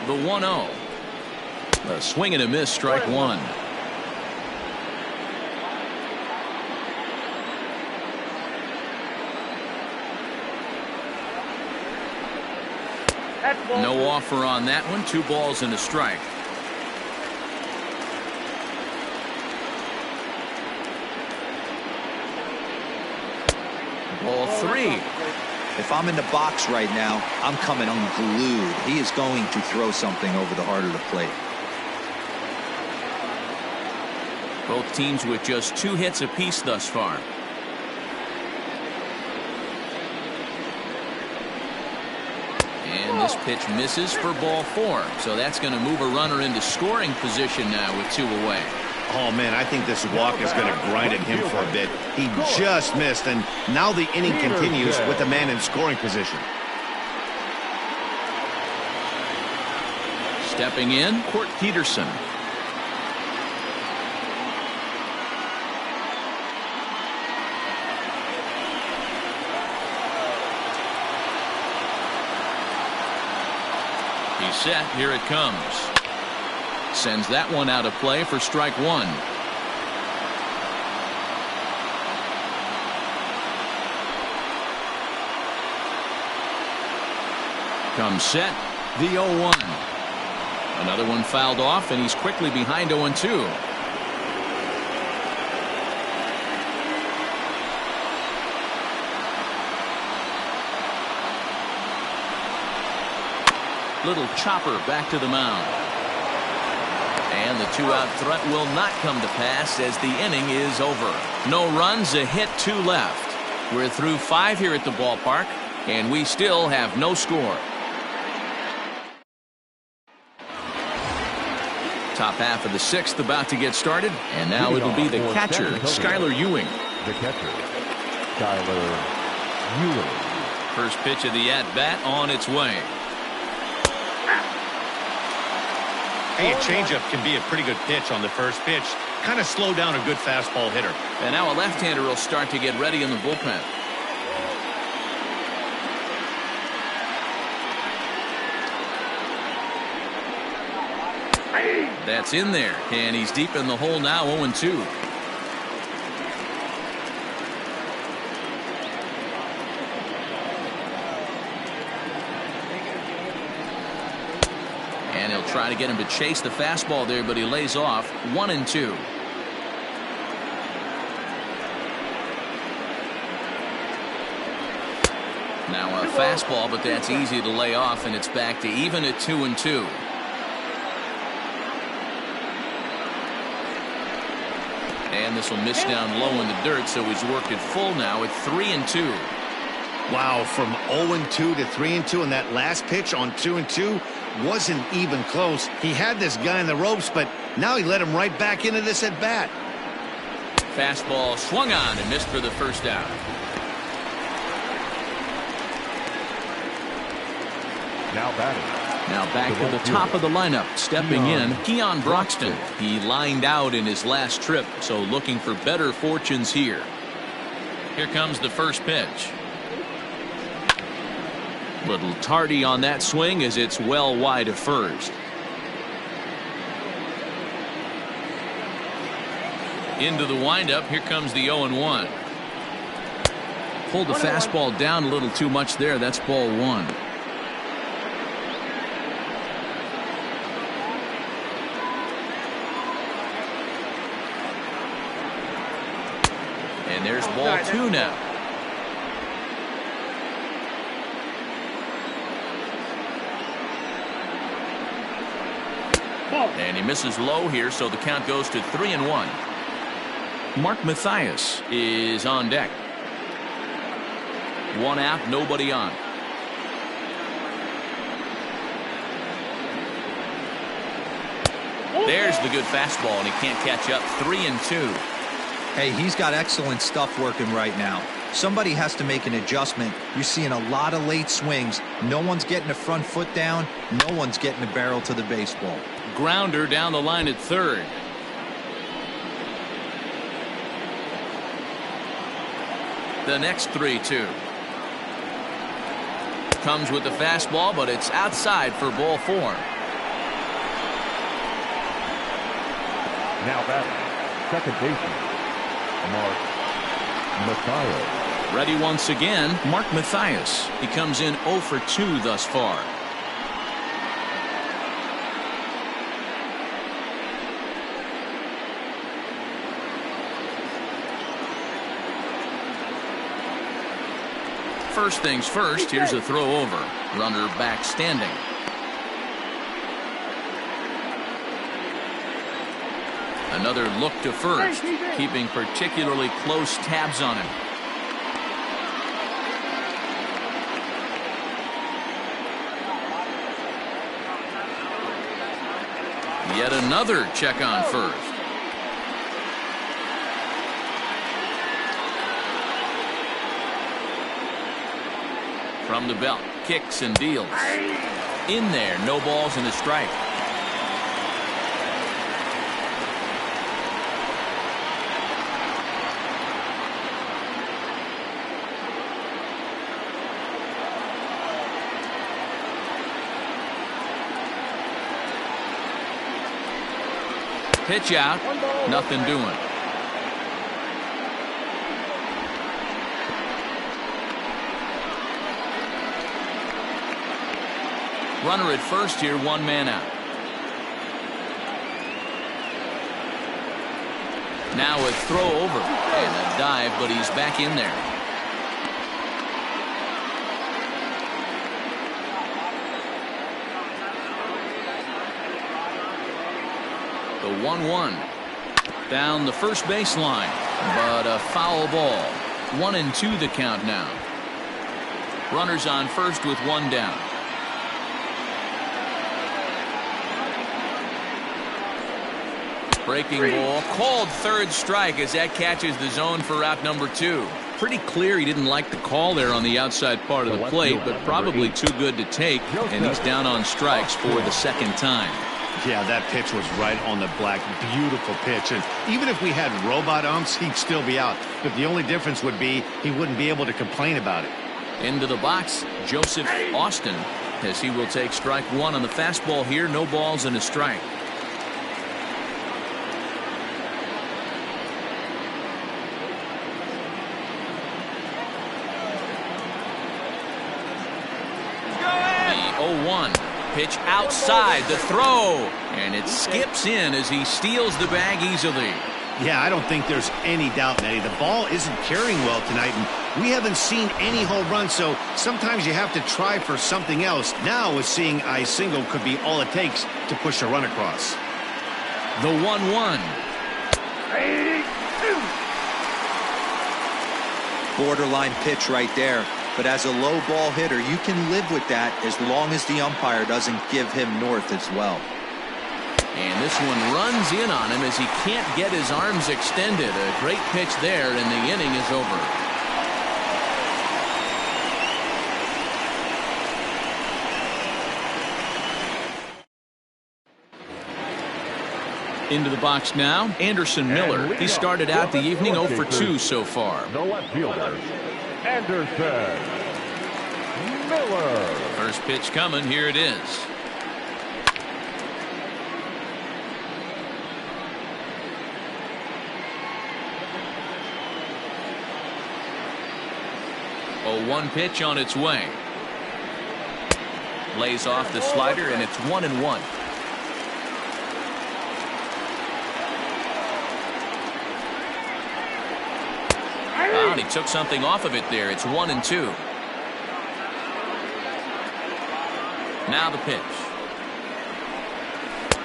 The 1-0. A swing and a miss, strike 1. No offer on that one. 2 balls and a strike. Ball 3. If I'm in the box right now, I'm coming unglued. He is going to throw something over the heart of the plate. Both teams with just 2 hits apiece thus far. And this pitch misses for ball 4. So that's going to move a runner into scoring position now with 2 away. Oh, man, I think this walk is going to grind at him for a bit. He just missed, and now the inning continues with the man in scoring position. Stepping in, Court Peterson. He's set. Here it comes. Sends that one out of play for strike 1. Comes set. The 0-1. Another one fouled off, and he's quickly behind 0-2. Little chopper back to the mound. And the 2-out threat will not come to pass as the inning is over. No runs, a hit, 2 left. We're through 5 here at the ballpark, and we still have no score. Top half of the 6th about to get started, and now it'll be the catcher, Skyler Ewing. The catcher, Skyler Ewing. First pitch of the at-bat on its way. Hey, a changeup can be a pretty good pitch on the first pitch. Kind of slow down a good fastball hitter. And now a left-hander will start to get ready in the bullpen. That's in there, and he's deep in the hole now, 0-2. And he'll try to get him to chase the fastball there, but he lays off. 1-2. Now a fastball, but that's easy to lay off, and it's back to even at 2-2. And this will miss down low in the dirt, so he's worked it full now at 3-2. Wow, from 0-2 to 3-2, and that last pitch on 2-2 wasn't even close. He had this guy in the ropes, but now he let him right back into this at bat. Fastball swung on and missed for the first out. Now batting. Now back to the top of the lineup. Stepping in, Keon Broxton. He lined out in his last trip, so looking for better fortunes here. Here comes the first pitch. Little tardy on that swing as it's well wide of first. Into the windup. Here comes the 0-1. Pulled the fastball down a little too much there. That's ball 1. And there's ball 2 now. And he misses low here, so the count goes to 3-1. Mark Mathias is on deck. 1 out, nobody on. There's the good fastball, and he can't catch up. 3-2. Hey, he's got excellent stuff working right now. Somebody has to make an adjustment. You're seeing a lot of late swings. No one's getting a front foot down. No one's getting a barrel to the baseball. Grounder down the line at third. The next 3-2. Comes with the fastball, but it's outside for ball 4. Now batting, second baseman, Mark Mathias. Ready once again, Mark Mathias. He comes in 0 for 2 thus far. First things first, here's a throw over. Runner back standing. Another look to first, keeping particularly close tabs on him. Yet another check on first. From the belt, kicks and deals. In there, no balls and a strike. Pitch out, nothing doing. Runner at first here, 1 man out. Now a throw over and a dive, but he's back in there. The 1-1 down the first baseline, but a foul ball. 1-2 the count now. Runners on first with 1 down. Breaking ball called third strike as that catches the zone for out number 2. Pretty clear he didn't like the call there on the outside part of the plate, but probably too good to take, and he's down on strikes for the second time. Yeah, that pitch was right on the black. Beautiful pitch. And even if we had robot umps, he'd still be out. But the only difference would be he wouldn't be able to complain about it. Into the box, Joseph Austin, as he will take strike 1 on the fastball here. No balls and a strike. The 0-1. Pitch outside, the throw, and it skips in as he steals the bag easily. Yeah, I don't think there's any doubt, Nettie. The ball isn't carrying well tonight, and we haven't seen any home runs, so sometimes you have to try for something else. Now, with seeing a single could be all it takes to push a run across. The 1-1. Borderline pitch right there. But as a low ball hitter, you can live with that as long as the umpire doesn't give him north as well. And this one runs in on him as he can't get his arms extended. A great pitch there, and the inning is over. Into the box now, Anderson Miller. He started out the evening 0 for 2 so far. The left fielder, Anderson Miller. First pitch coming. Here it is. A 1 pitch on its way. Lays off the slider, and it's 1-1. Oh, and he took something off of it there. It's 1-2. Now the pitch.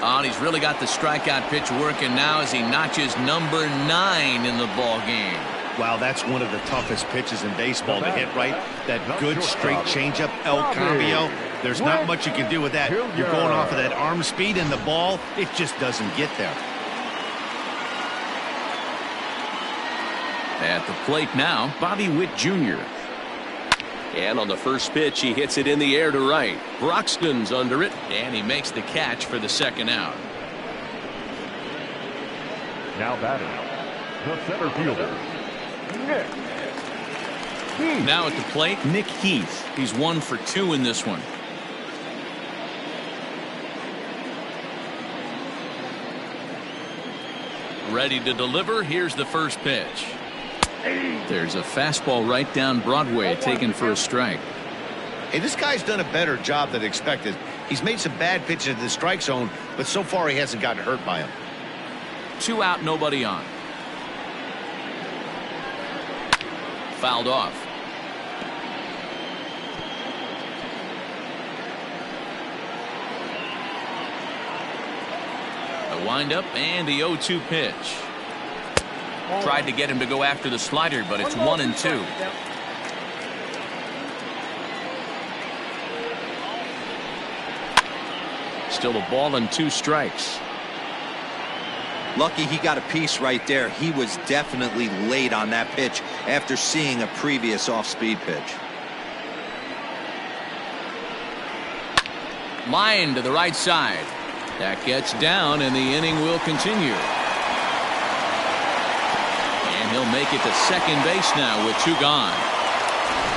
Oh, and he's really got the strikeout pitch working now as he notches number 9 in the ball game. Wow, that's one of the toughest pitches in baseball to hit, right? That good straight changeup, El Cambio. There's not much you can do with that. You're going off of that arm speed, and the ball, it just doesn't get there. At the plate now, Bobby Witt Jr. And on the first pitch, he hits it in the air to right. Broxton's under it, and he makes the catch for the second out. Now batting, the center fielder, Nick Heath. Now at the plate, Nick Heath. He's 1 for 2 in this one. Ready to deliver. Here's the first pitch. There's a fastball right down Broadway, taken for a strike. Hey, this guy's done a better job than expected. He's made some bad pitches in the strike zone, but so far he hasn't gotten hurt by them. 2 out, nobody on. Fouled off. A windup and the 0-2 pitch. Tried to get him to go after the slider, but it's 1-2. Still a ball and 2 strikes. Lucky he got a piece right there. He was definitely late on that pitch after seeing a previous off-speed pitch. Line to the right side. That gets down, and the inning will continue. And he'll make it to second base now with 2 gone.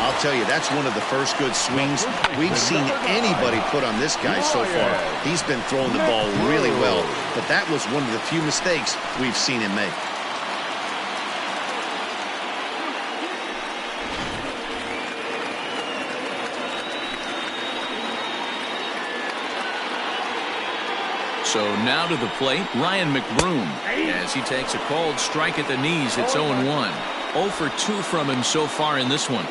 I'll tell you, that's one of the first good swings we've seen anybody put on this guy so far. He's been throwing the ball really well, but that was one of the few mistakes we've seen him make. So now to the plate, Ryan McBroom. As he takes a called strike at the knees, it's 0-1. 0 for 2 from him so far in this one.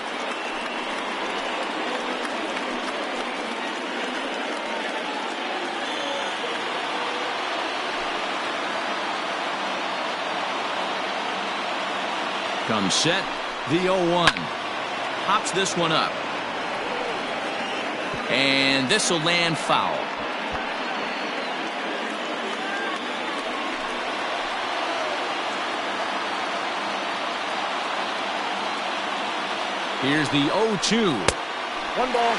Comes set, the 0-1. Hops this one up. And this will land foul. Here's the 0-2. 1 ball,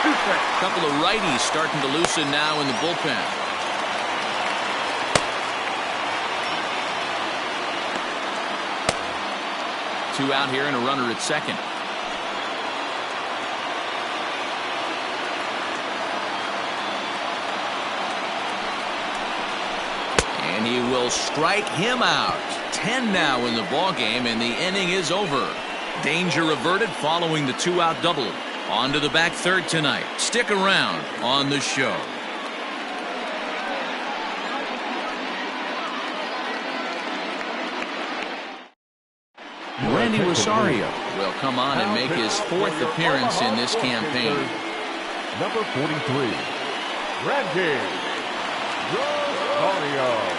2 strikes. Couple of righties starting to loosen now in the bullpen. Two out here and a runner at second. And he will strike him out. 10 now in the ballgame, and the inning is over. Danger averted following the 2-out double. On to the back third tonight. Stick around on the show. Randy Rosario will come on and make his 4th appearance in this campaign. Number 43, Randy Rosario.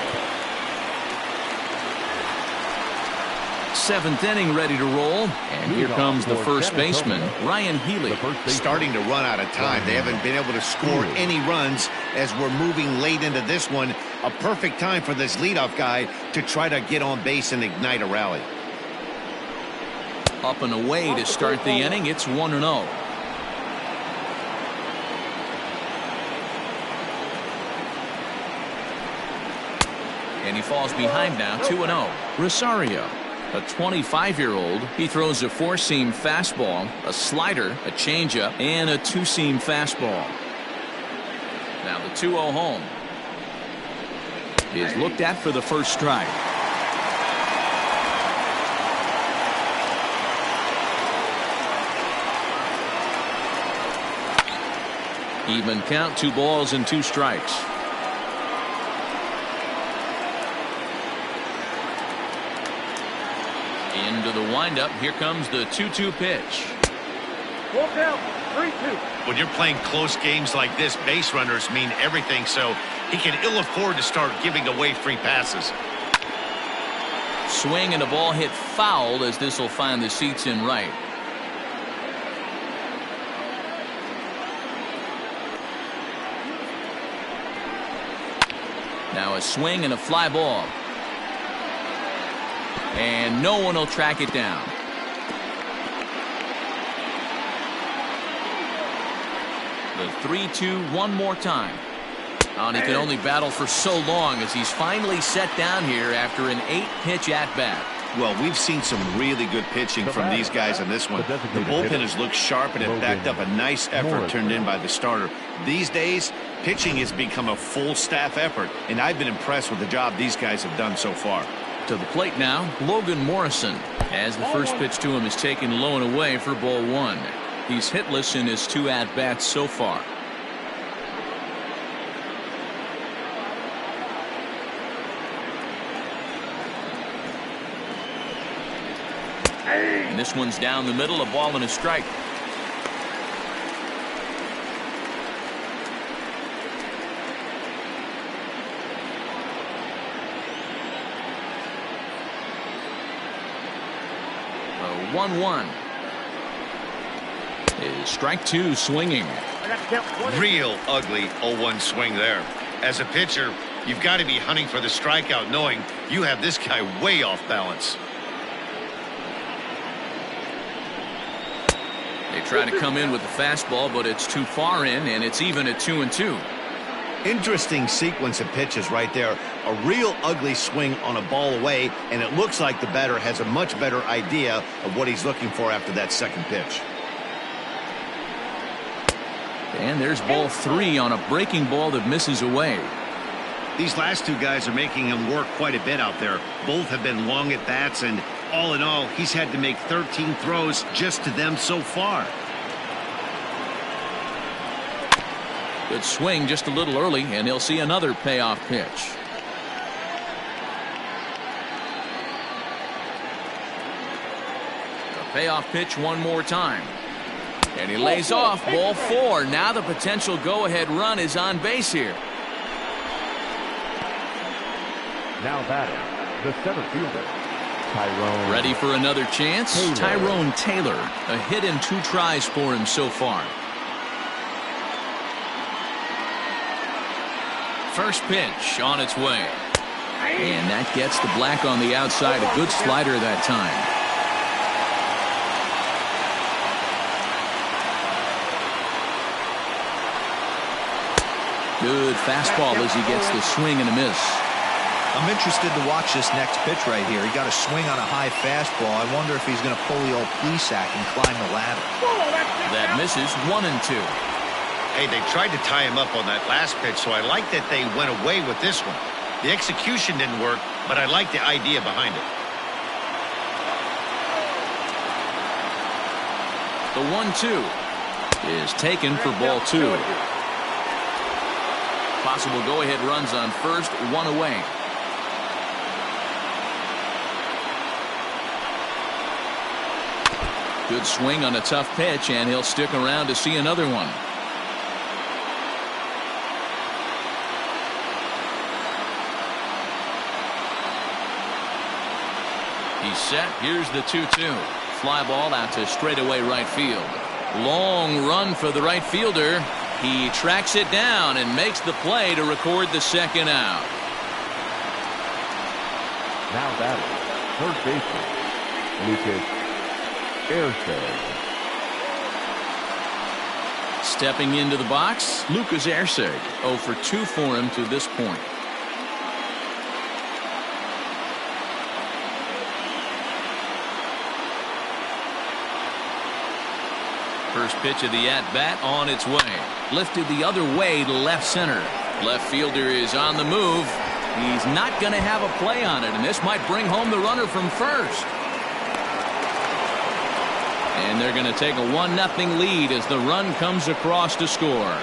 7th inning ready to roll, and here comes the first baseman, Ryan Healy. Starting to run out of time. They haven't been able to score any runs as we're moving late into this one. A perfect time for this leadoff guy to try to get on base and ignite a rally. Up and away to start the inning. It's 1-0. And he falls behind now, 2-0. Rosario, a 25-year-old. He throws a 4-seam fastball, a slider, a changeup, and a 2-seam fastball. Now the 2-0 home is looked at for the first strike. Even count, 2 balls and 2 strikes. Into the windup. Here comes the 2-2 pitch. Walk out, 3-2. When you're playing close games like this, base runners mean everything, so he can ill afford to start giving away free passes. Swing and a ball hit foul as this will find the seats in right. Now a swing and a fly ball. And no one will track it down. The 3-2 one more time. And he can only battle for so long as he's finally set down here after an 8-pitch at-bat. Well, we've seen some really good pitching from these guys in this one. The bullpen has looked sharp and it backed up a nice effort turned in by the starter. These days, pitching has become a full staff effort, and I've been impressed with the job these guys have done so far. To the plate now, Logan Morrison, as the first pitch to him is taken low and away for ball 1. He's hitless in his 2 at-bats so far. And this one's down the middle, a ball and a strike. A 1-1. Is strike 2 swinging. Real ugly 0-1 swing there. As a pitcher, you've got to be hunting for the strikeout knowing you have this guy way off balance. They try to come in with the fastball, but it's too far in, and it's even at 2-2. Interesting sequence of pitches right there. A real ugly swing on a ball away, and it looks like the batter has a much better idea of what he's looking for after that second pitch. And there's ball 3 on a breaking ball that misses away. These last 2 guys are making him work quite a bit out there. Both have been long at bats, and all in all, he's had to make 13 throws just to them so far. Good swing just a little early, and he'll see another payoff pitch. The payoff pitch one more time. And he lays off ball 4. Now the potential go-ahead run is on base here. Now batting, the center fielder, Tyrone. Ready for another chance? Tyrone Taylor. A hit in 2 tries for him so far. First pitch on its way. And that gets the black on the outside. A good slider that time. Good fastball as he gets the swing and a miss. I'm interested to watch this next pitch right here. He got a swing on a high fastball. I wonder if he's going to pull the old Plesac and climb the ladder. That misses 1-2. Hey, they tried to tie him up on that last pitch, so I like that they went away with this one. The execution didn't work, but I like the idea behind it. The 1-2 is taken for ball 2. Possible go-ahead runs on first, 1 away. Good swing on a tough pitch, and he'll stick around to see another one. He's set. Here's the 2-2. Fly ball out to straightaway right field. Long run for the right fielder. He tracks it down and makes the play to record the second out. Now batting, third baseman, Lucas Erceg. Stepping into the box, Lucas Erceg. 0 for 2 for him to this point. First pitch of the at-bat on its way. Lifted the other way to left center. Left fielder is on the move. He's not going to have a play on it, and this might bring home the runner from first. And they're going to take a 1-0 lead as the run comes across to score.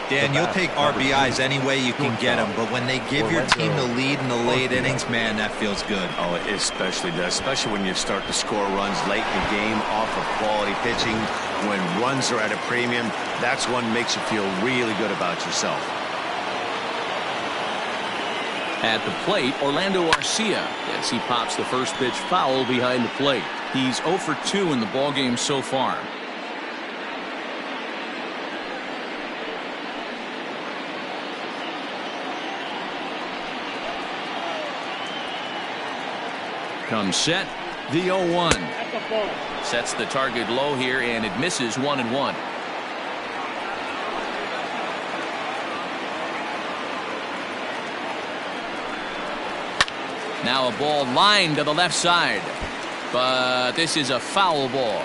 Dan, you'll take RBIs any way you can get them, but when they give your team the lead in the late innings, man, that feels good. Oh, it especially does, especially when you start to score runs late in the game off of quality pitching. When runs are at a premium, that's what makes you feel really good about yourself. At the plate, Orlando Arcia, as he pops the first pitch foul behind the plate. He's 0 for 2 in the ballgame so far. Comes set. The 0-1. That's a ball. Sets the target low here, and it misses 1-1. Now a ball lined to the left side. But this is a foul ball.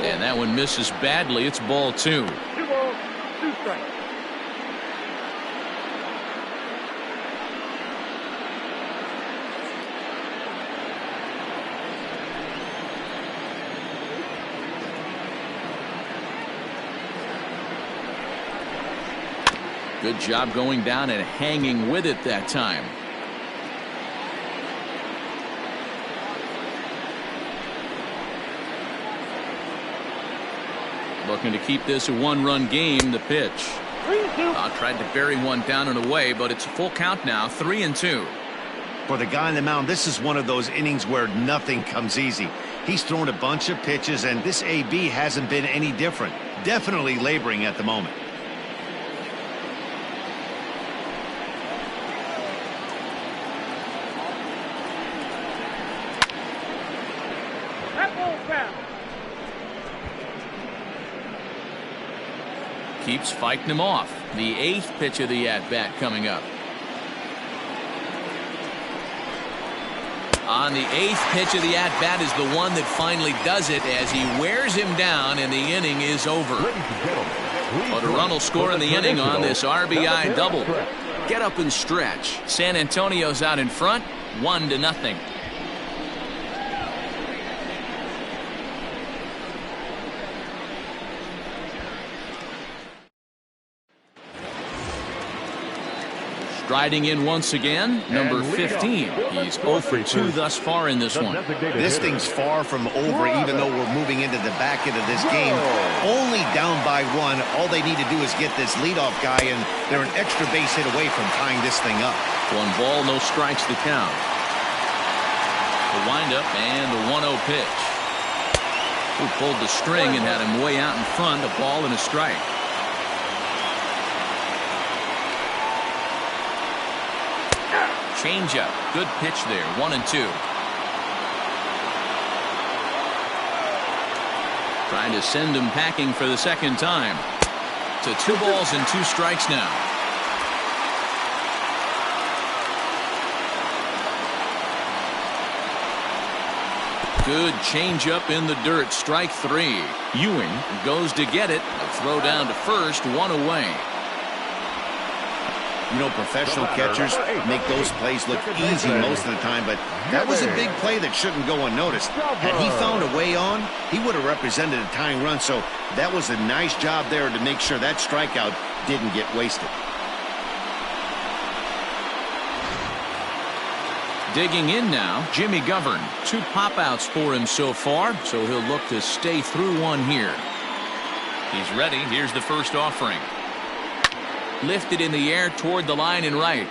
And that one misses badly. It's ball 2. 2 balls, 2 strikes. Good job going down and hanging with it that time. Looking to keep this a 1-run game. The pitch. 3-2. Tried to bury one down and away, but it's a full count now. 3-2. For the guy on the mound, this is one of those innings where nothing comes easy. He's thrown a bunch of pitches, and this AB hasn't been any different. Definitely laboring at the moment. That ball's foul. Keeps fighting him off. The 8th pitch of the at-bat coming up. On the 8th pitch of the at-bat is the one that finally does it as he wears him down, and the inning is over. Ladies and gentlemen, please But a run will score in the inning on this RBI double. Get up and stretch. San Antonio's out in front, 1-0. Striding in once again, number 15. He's 0 for 2 thus far in this one. This thing's far from over, even though we're moving into the back end of this game. Only down by 1. All they need to do is get this leadoff guy, and they're an extra base hit away from tying this thing up. 1 ball, no strikes to count. The windup and the 1-0 pitch. Who pulled the string and had him way out in front, a ball and a strike. Changeup. Good pitch there. 1-2. Trying to send him packing for the second time. To 2 balls and 2 strikes now. Good changeup in the dirt. Strike 3. Ewing goes to get it. A throw down to first. 1 away. You know, professional catchers make those plays look easy most of the time, but that was a big play that shouldn't go unnoticed. Had he found a way on, he would have represented a tying run, so that was a nice job there to make sure that strikeout didn't get wasted. Digging in now, Jimmy Govern. 2 pop-outs for him so far, so he'll look to stay through one here. He's ready. Here's the first offering. Lifted in the air toward the line and right.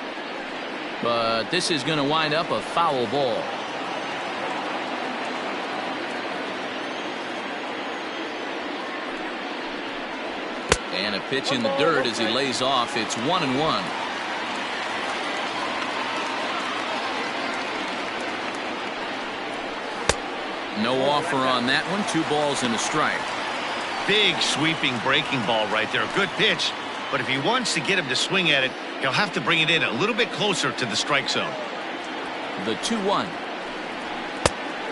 But this is going to wind up a foul ball. And a pitch in the dirt as he lays off. It's 1-1. No offer on that one. 2 balls and a strike. Big sweeping breaking ball right there. Good pitch. But if he wants to get him to swing at it, he'll have to bring it in a little bit closer to the strike zone. The 2-1.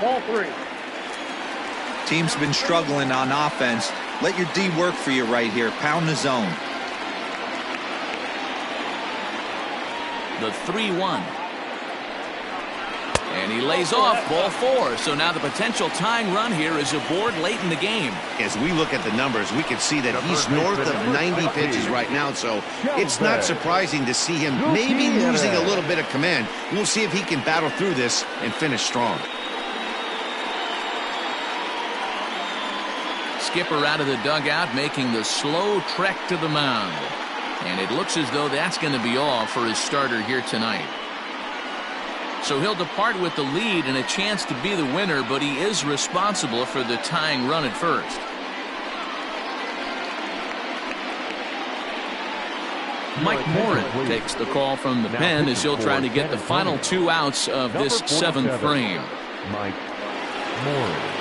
Ball 3. Team's been struggling on offense. Let your D work for you right here. Pound the zone. The 3-1. And he lays off. Ball 4. So now the potential tying run here is aboard late in the game. As we look at the numbers, we can see that he's north of 90 pitches right now, so it's not surprising to see him maybe losing a little bit of command. We'll see if he can battle through this and finish strong. Skipper out of the dugout making the slow trek to the mound. And it looks as though that's going to be all for his starter here tonight. So he'll depart with the lead and a chance to be the winner, but he is responsible for the tying run at first. Mike Morin takes the call from the pen as he'll try to get the final 2 outs of this 7th frame. Mike Morin.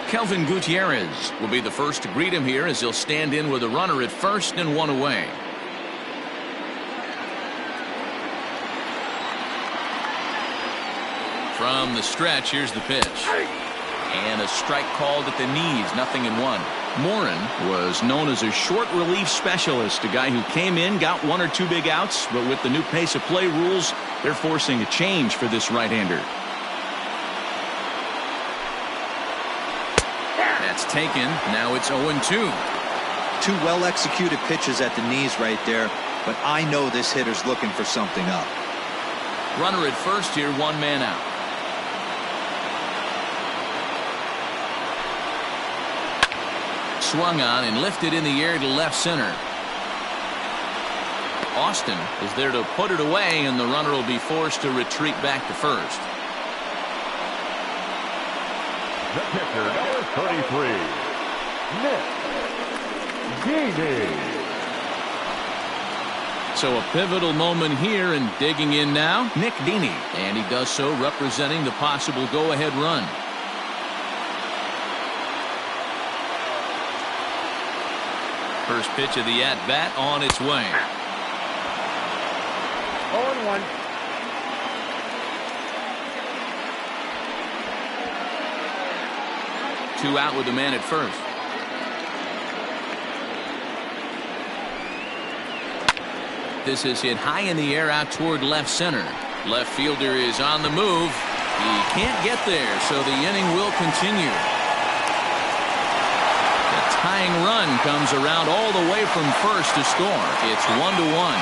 Kelvin Gutierrez will be the first to greet him here as he'll stand in with a runner at first and 1 away. From the stretch, here's the pitch. And a strike called at the knees, 0-1. Morin was known as a short relief specialist, a guy who came in, got 1 or 2 big outs, but with the new pace of play rules, they're forcing a change for this right-hander. That's taken. Now it's 0-2. 2 well-executed pitches at the knees right there, but I know this hitter's looking for something up. Runner at first here, 1 man out. Swung on and lifted in the air to left center. Austin is there to put it away, and the runner will be forced to retreat back to first. The pitcher, number 33, Nick Dini. So a pivotal moment here, and digging in now, Nick Dini. And he does so representing the possible go-ahead run. First pitch of the at-bat on its way. 0-1. Two out with the man at first. This is hit high in the air out toward left center. Left fielder is on the move. He can't get there, so the inning will continue. The tying run comes around all the way from first to score. It's 1-1.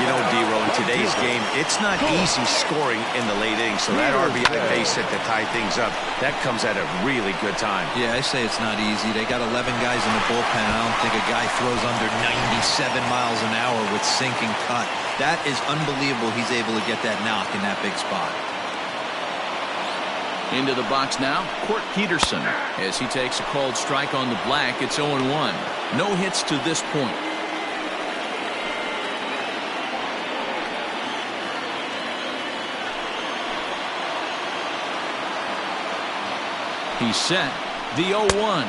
You know, D-Row, in today's game, it's not easy scoring in the late innings, so that RBI base hit to tie things up, that comes at a really good time. Yeah, I say it's not easy. They got 11 guys in the bullpen. I don't think a guy throws under 97 miles an hour with sinking cut. That is unbelievable he's able to get that knock in that big spot. Into the box now, Court Peterson. As he takes a called strike on the black, it's 0-1. No hits to this point. He's set. The 0-1.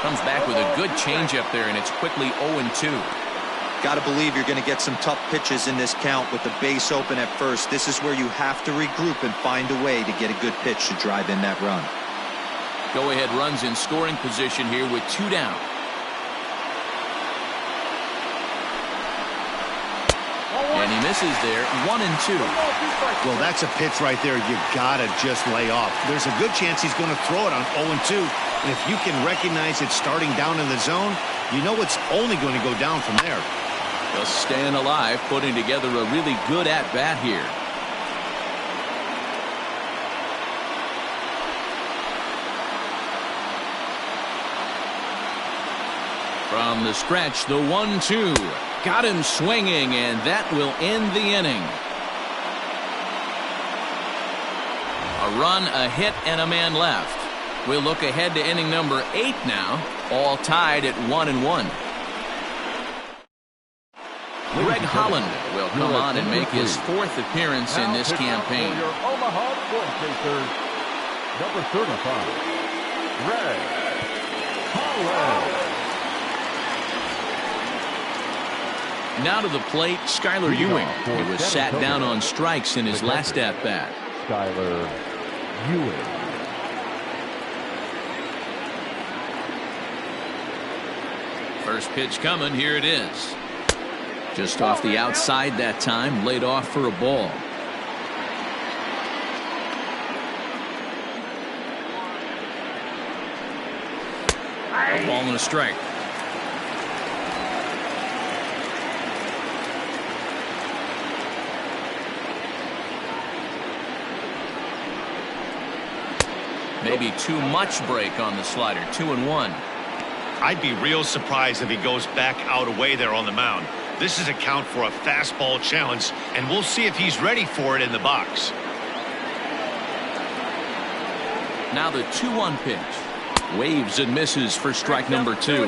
Comes back with a good changeup there, and it's quickly 0-2. Got to believe you're going to get some tough pitches in this count with the base open at first. This is where you have to regroup and find a way to get a good pitch to drive in that run. Go-ahead runs in scoring position here with 2 down. And he misses there, 1-2. Well, that's a pitch right there you gotta just lay off. There's a good chance he's going to throw it on 0-2. And if you can recognize it starting down in the zone, you know it's only going to go down from there. Just staying alive, putting together a really good at-bat here. From the stretch, the 1-2. Got him swinging, and that will end the inning. A run, a hit, and a man left. We'll look ahead to inning number 8 now, all tied at 1-1. Greg Holland will come on and make his 4th appearance in this campaign. Your Omaha Storm Chasers, number 35, Greg Holland. Now to the plate, Skylar Ewing. He was sat down on strikes in his last at-bat. Skylar Ewing. First pitch coming, here it is. Just off the outside that time, laid off for a ball. A ball and a strike. Maybe too much break on the slider. 2-1. I'd be real surprised if he goes back out away there on the mound. This is a count for a fastball challenge, and we'll see if he's ready for it in the box. Now the 2-1 pitch. Waves and misses for strike number 2.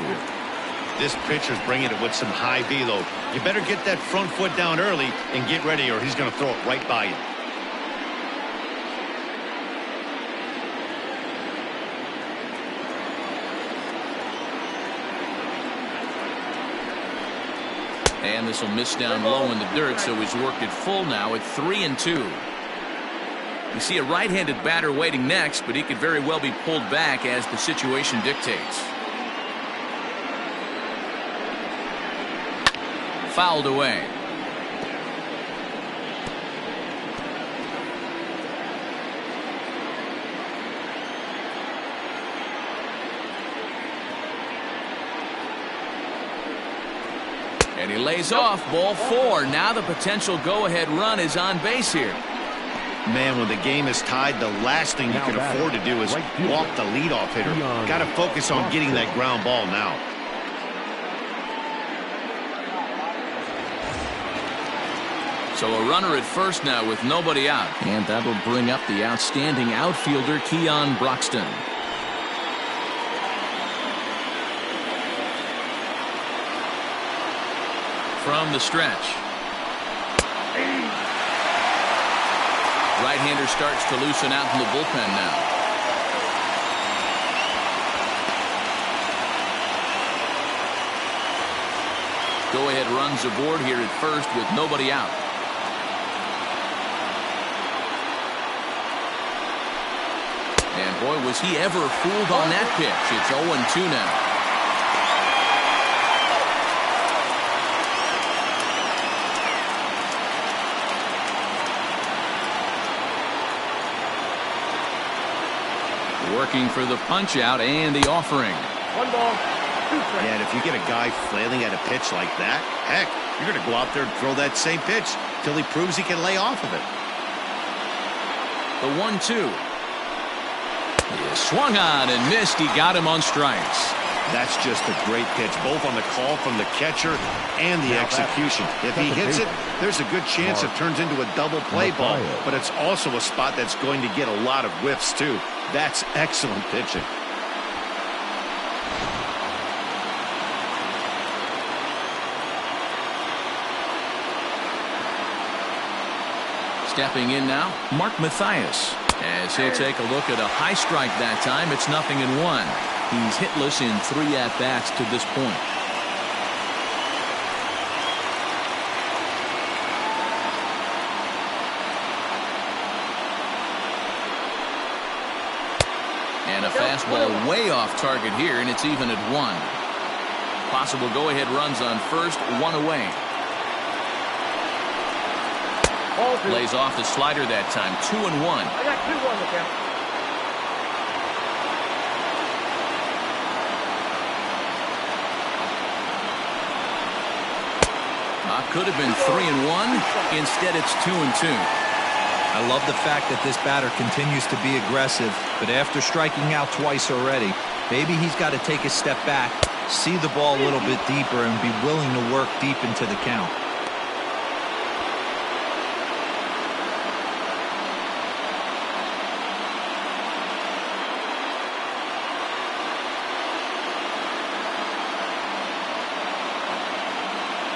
This pitcher's bringing it with some high velo. You better get that front foot down early and get ready, or he's going to throw it right by you. And this will miss down low in the dirt, so he's worked it full now at 3-2. You see a right-handed batter waiting next, but he could very well be pulled back as the situation dictates. Fouled away. And he lays off, ball 4. Now the potential go-ahead run is on base here. Man, when the game is tied, the last thing you can afford to do is walk the leadoff hitter. Got to focus on getting that ground ball now. So a runner at first now with nobody out. And that'll bring up the outstanding outfielder, Keon Broxton. From the stretch. Right-hander starts to loosen out in the bullpen now. Go-ahead runs aboard here at first with nobody out. And boy, was he ever fooled on that pitch. It's 0-2 now. Working for the punch out and the offering. 1 ball, 2 strikes. Yeah, and if you get a guy flailing at a pitch like that, heck, you're going to go out there and throw that same pitch till he proves he can lay off of it. The 1-2. He swung on and missed. He got him on strikes. That's just a great pitch, both on the call from the catcher and the execution. If he hits it, there's a good chance it turns into a double play ball, but it's also a spot that's going to get a lot of whiffs too. That's excellent pitching. Stepping in now, Mark Mathias. As he'll take a look at a high strike that time, it's 0-1. He's hitless in 3 at-bats to this point. And a fastball way off target here, and it's even at 1. Possible go-ahead runs on first, 1 away. Lays off the slider that time, 2-1. I got 2-1 the count. Could have been 3-1. Instead, it's 2-2. I love the fact that this batter continues to be aggressive, but after striking out twice already, maybe he's got to take a step back, see the ball a little bit deeper, and be willing to work deep into the count.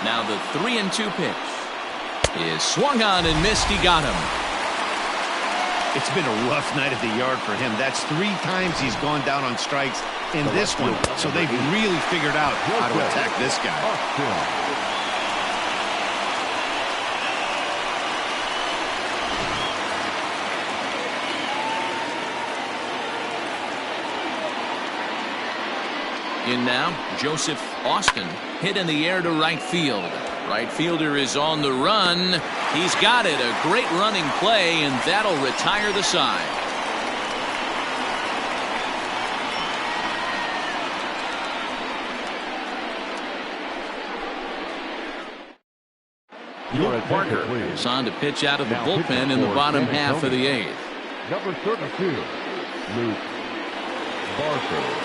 Now the 3-2 pitch is swung on and missed. He got him. It's been a rough night at the yard for him. That's 3 times he's gone down on strikes in this one. So they've really figured out how to attack this guy. In now, Joseph Austin hit in the air to right field. Right fielder is on the run. He's got it. A great running play, and that'll retire the side. Luke Parker is on to pitch out of the bullpen in the bottom half of the 8th. Number 32, Luke Parker.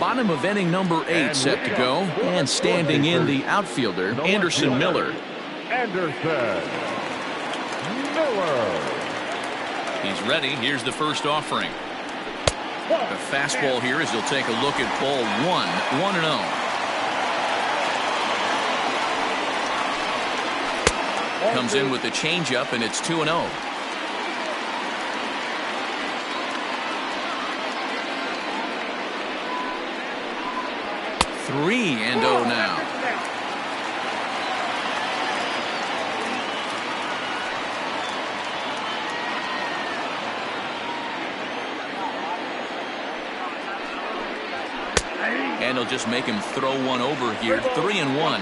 Bottom of inning number 8 set to go. And standing in the outfielder, Anderson Miller. Anderson Miller. He's ready. Here's the first offering. The fastball here as he'll take a look at ball 1, 1-0. Comes in with the changeup, and it's 2-0. Three and 0 now. And he'll just make him throw one over here. 3-1.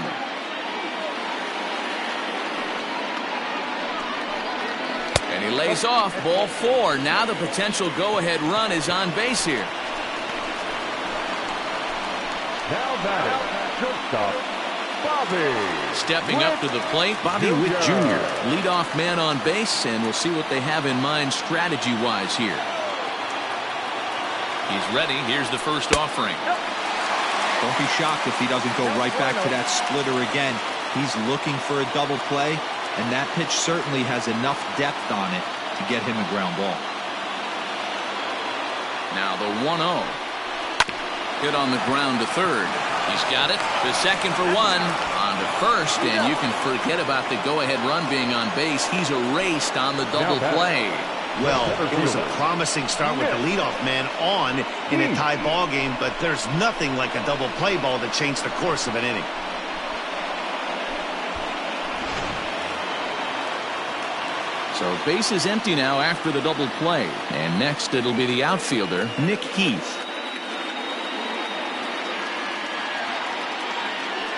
And he lays off. Ball 4. Now the potential go-ahead run is on base here. Now batting, shortstop, Bobby. Stepping up to the plate, Bobby Witt Jr. Leadoff man on base, and we'll see what they have in mind strategy-wise here. He's ready. Here's the first offering. Don't be shocked if he doesn't go right back to that splitter again. He's looking for a double play, and that pitch certainly has enough depth on it to get him a ground ball. Now the 1-0. Hit on the ground to third. He's got it to second for 1. On to first, and you can forget about the go-ahead run being on base. He's erased on the double play. Well, it was a promising start with the leadoff man on in a tie ball game, but there's nothing like a double play ball to change the course of an inning. So base is empty now after the double play. And next it'll be the outfielder, Nick Heath.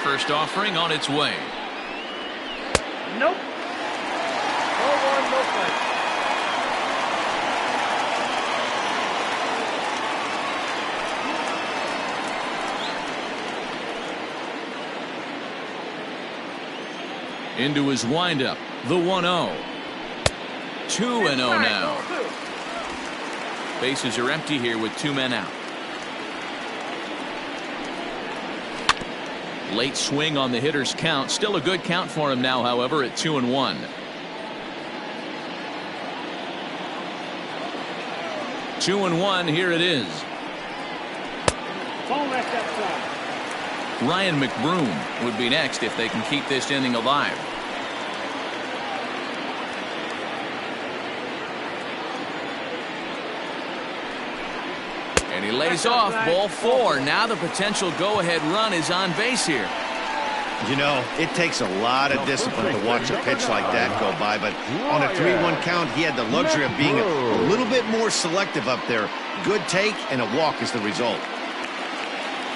First offering on its way. Nope. No one, no play. Into his windup, the 1-0. 2-0 now. Bases are empty here with 2 men out. Late swing on the hitter's count. Still a good count for him now, however, at 2-1. 2-1, here it is. Ryan McBroom would be next if they can keep this inning alive. And he lays off. Ball 4. Now the potential go-ahead run is on base here. You know, it takes a lot of discipline to watch a pitch like that go by, but on a 3-1 count, he had the luxury of being a little bit more selective up there. Good take, and a walk is the result.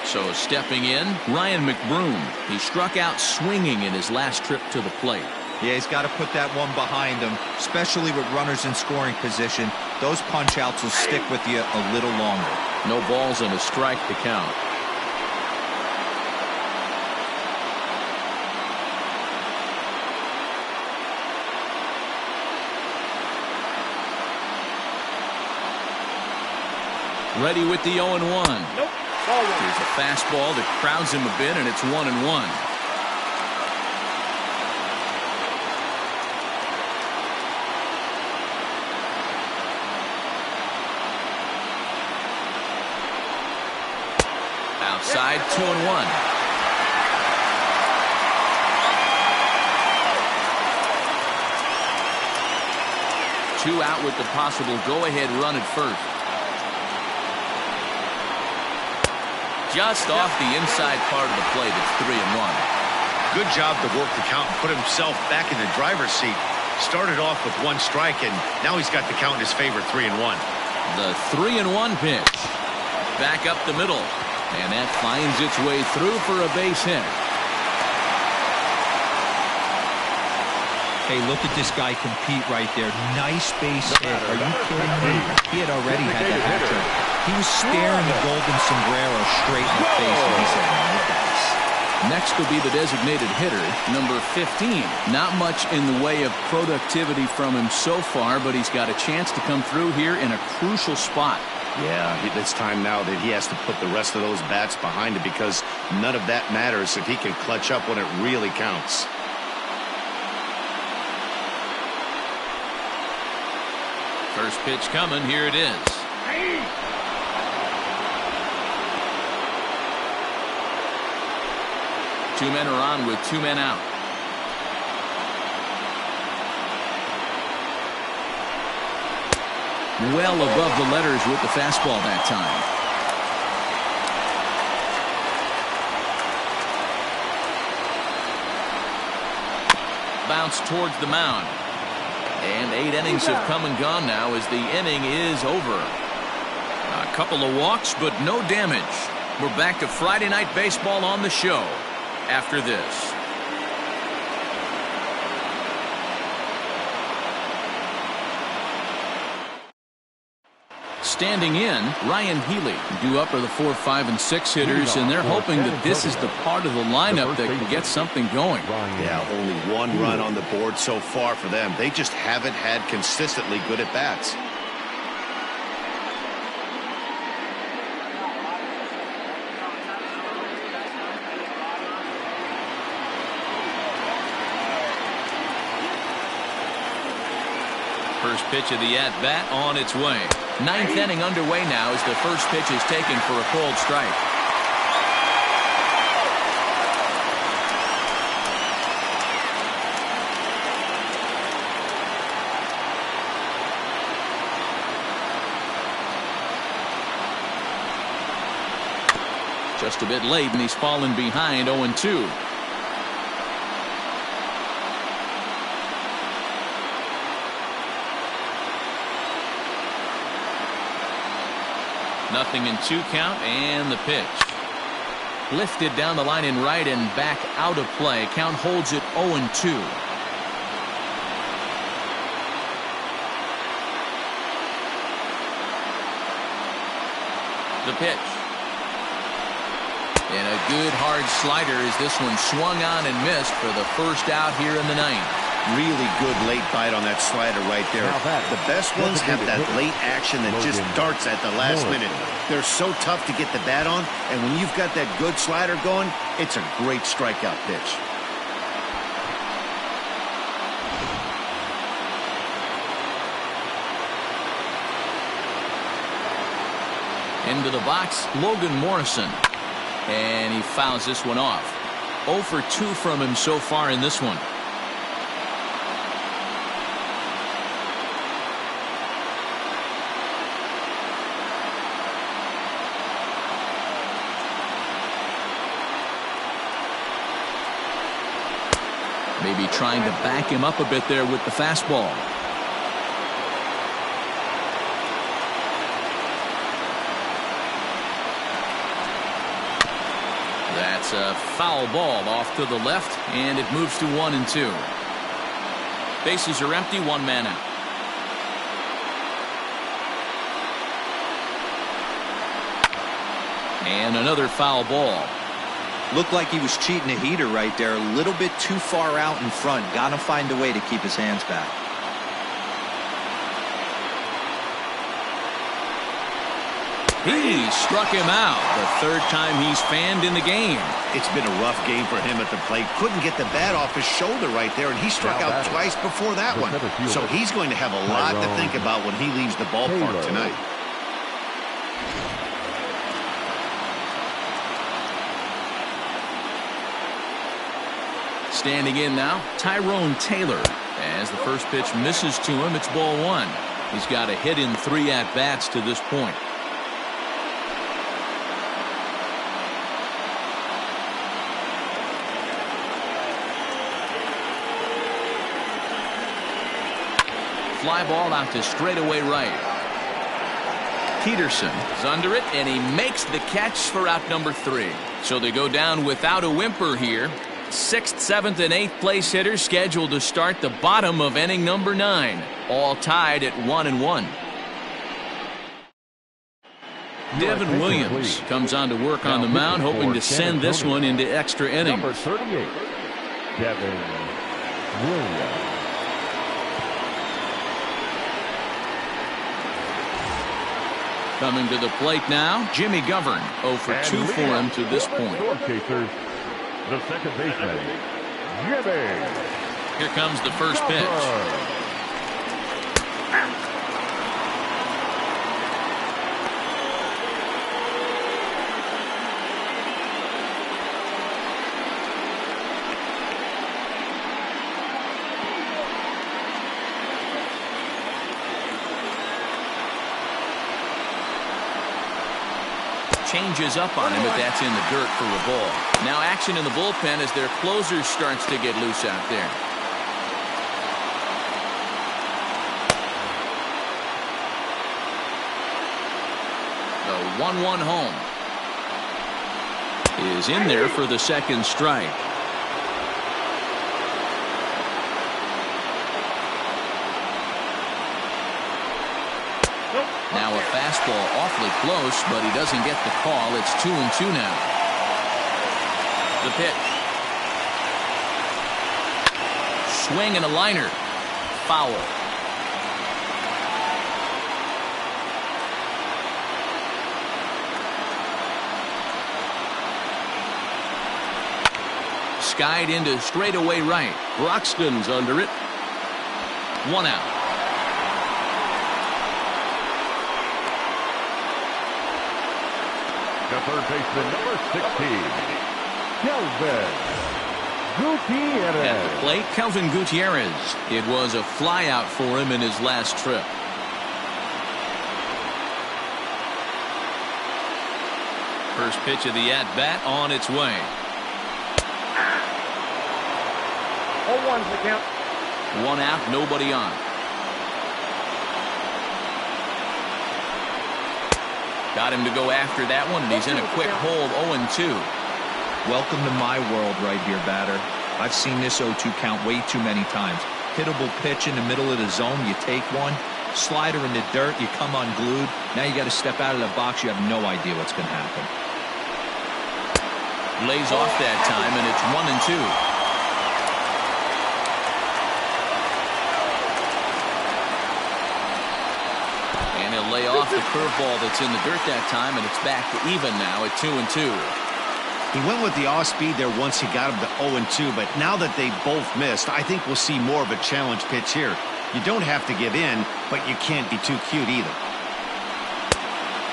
So stepping in, Ryan McBroom. He struck out swinging in his last trip to the plate. Yeah, he's got to put that one behind him, especially with runners in scoring position. Those punch-outs will stick with you a little longer. No balls and a strike to count. Ready with the 0-1. Nope. Here's a fastball that crowds him a bit, and it's 1-1. Outside, 2-1. Two out with the possible go-ahead run at first. Just off the inside part of the plate, it's 3-1. Good job to work the count and put himself back in the driver's seat. Started off with 1 strike, and now he's got the count in his favor, 3-1. The 3-1 pitch. Back up the middle. And that finds its way through for a base hit. Hey, look at this guy compete right there. Nice base hit. Are you kidding me? He had already had that hat trick. He was staring the golden sombrero straight in the face, and he said, nice. Next will be the designated hitter, number 15. Not much in the way of productivity from him so far, but he's got a chance to come through here in a crucial spot. Yeah, it's time now that he has to put the rest of those bats behind him, because none of that matters if he can clutch up when it really counts. First pitch coming. Here it is. Two men are on with two men out. Well above the letters with the fastball that time. Bounce towards the mound. And 8 innings have come and gone now as the inning is over. A couple of walks, but no damage. We're back to Friday Night Baseball on the show after this. Standing in, Ryan Healy. Due up are the 4, 5, and 6 hitters, and they're hoping that this is the part of the lineup that can get something going. Yeah, only 1 run on the board so far for them. They just haven't had consistently good at bats. First pitch of the at-bat on its way. 9th inning underway now as the first pitch is taken for a called strike. Just a bit late, and he's fallen behind 0-2. Nothing in 2 count, and the pitch. Lifted down the line in right and back out of play. Count holds it 0-2. The pitch. And a good hard slider as this one swung on and missed for the first out here in the 9th. Really good late bite on that slider right there. The best ones have that late action that just darts at the last minute. They're so tough to get the bat on, and when you've got that good slider going, it's a great strikeout pitch. Into the box, Logan Morrison. And he fouls this one off. 0 for 2 from him so far in this one. Maybe trying to back him up a bit there with the fastball. That's a foul ball off to the left, and it moves to 1-2. Bases are empty, 1 man out. And another foul ball. Looked like he was cheating a heater right there. A little bit too far out in front. Got to find a way to keep his hands back. He struck him out. The 3rd time he's fanned in the game. It's been a rough game for him at the plate. Couldn't get the bat off his shoulder right there, and he struck out twice before that one. So he's going to have a lot to think about when he leaves the ballpark tonight. Standing in now, Tyrone Taylor. As the first pitch misses to him, it's ball 1. He's got a hit in 3 at-bats to this point. Fly ball out to straightaway right. Peterson is under it, and he makes the catch for out number 3. So they go down without a whimper here. 6th, 7th, and 8th place hitters scheduled to start the bottom of inning number 9. All tied at 1-1. Devin Williams comes on to work on the mound, hoping to send this one into extra innings. Number 38, Devin Williams. Coming to the plate now, Jimmy Govern. 0 for 2 for him to this point. Chasers, the second baseman, Jimmy. Here comes the first pitch. Changes up on him, but that's in the dirt for a ball. Now action in the bullpen as their closer starts to get loose out there. The 1-1 home is in there for the second strike. Now a fastball awfully close, but he doesn't get the call. It's 2-2 now. The pitch. Swing and a liner. Foul. Skied into straightaway right. Broxton's under it. 1 out. The third baseman, number 16, Kelvin Gutierrez. At the plate, Kelvin Gutierrez. It was a flyout for him in his last trip. First pitch of the at-bat on its way. 0-1's the count. 1 out, nobody on. Got him to go after that one, and he's in a quick hold. 0-2. Welcome to my world right here, batter. I've seen this 0-2 count way too many times. Hittable pitch in the middle of the zone, you take one. Slider in the dirt, you come unglued. Now you got to step out of the box. You have no idea what's going to happen. Lays off that time, and it's 1-2. And he'll lay off the curveball that's in the dirt that time, and it's back to even now at 2-2. He went with the off-speed there once he got him to 0-2, but now that they both missed, I think we'll see more of a challenge pitch here. You don't have to give in, but you can't be too cute either.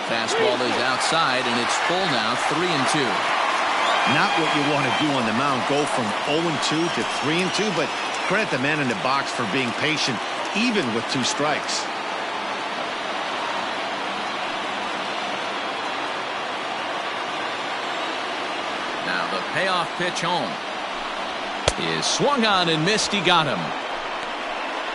Fastball is outside, and it's full now, 3-2. Not what you want to do on the mound, go from 0-2 to 3-2, but credit the man in the box for being patient, even with 2 strikes. Now the payoff pitch home is swung on and missed. He got him.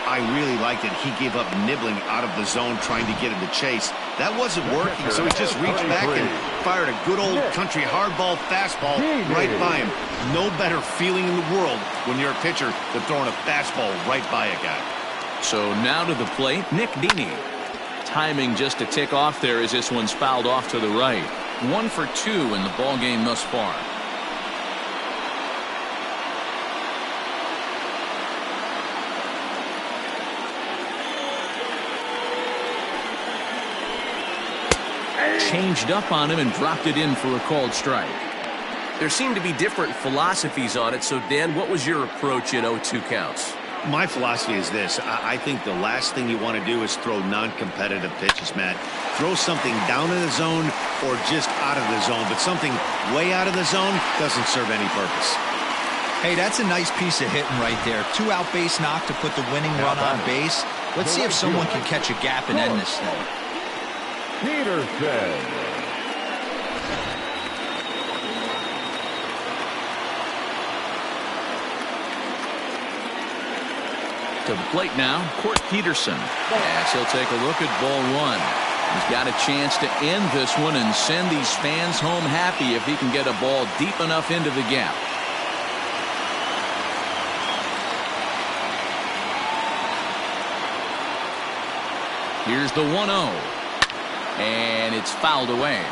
I really liked it. He gave up nibbling out of the zone trying to get him to chase. That wasn't working, so he just reached back and fired a good old country hardball fastball right by him. No better feeling in the world when you're a pitcher than throwing a fastball right by a guy. So now to the plate, Nick Dini. Timing just a tick off there as this one's fouled off to the right. 1 for 2 in the ball game thus far. Changed up on him and dropped it in for a called strike. There seem to be different philosophies on it. So, Dan, what was your approach at 0-2 counts? My philosophy is this. I think the last thing you want to do is throw non-competitive pitches, Matt. Throw something down in the zone or just out of the zone, but something way out of the zone doesn't serve any purpose. Hey, that's a nice piece of hitting right there. 2 out base knock to put the winning run on base. Let's see if someone can catch a gap and end this thing. Peterson. To the plate now, Court Peterson. As he'll take a look at ball 1. He's got a chance to end this one and send these fans home happy if he can get a ball deep enough into the gap. Here's the 1-0. And it's fouled away.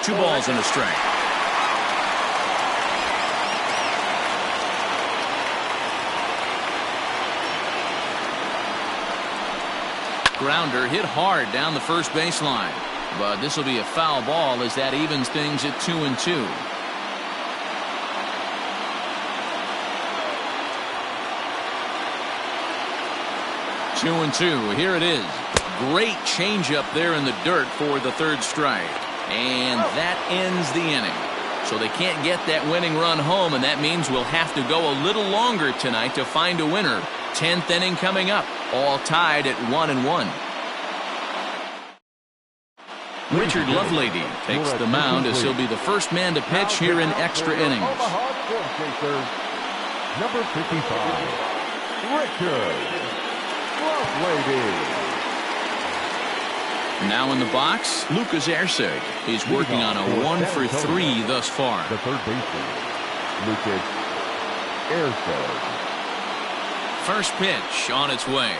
Two balls and a strike. grounder hit hard down the first baseline. But this will be a foul ball as that evens things at 2-2. Two and two. Here it is. Great changeup there in the dirt for the third strike. And that ends the inning. So they can't get that winning run home, and that means we'll have to go a little longer tonight to find a winner. 10th inning coming up, all tied at 1-1. Richard Lovelady takes the mound as he'll be the first man to pitch here in extra innings. Number 55, Richard Lovelady. Now in the box, Lucas Erceg. He's working on a 1-for-3 thus far. The third baseman, Lucas Erceg. First pitch on its way.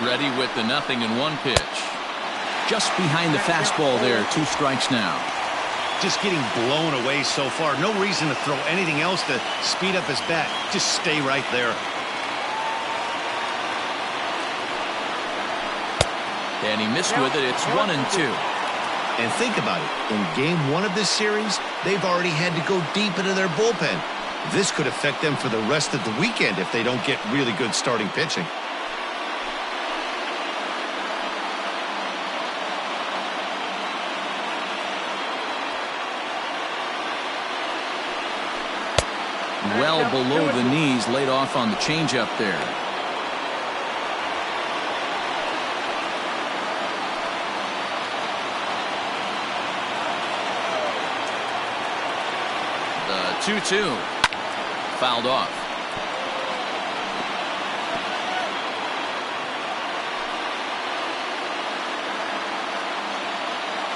Ready with the 0-1 pitch. Just behind the fastball there. 2 strikes now. Just getting blown away so far. No reason to throw anything else to speed up his bat. Just stay right there. And he missed with it. It's 1-2. And think about it. In game 1 of this series, they've already had to go deep into their bullpen. This could affect them for the rest of the weekend if they don't get really good starting pitching. Well below the knees, laid off on the changeup there. The 2-2. Fouled off.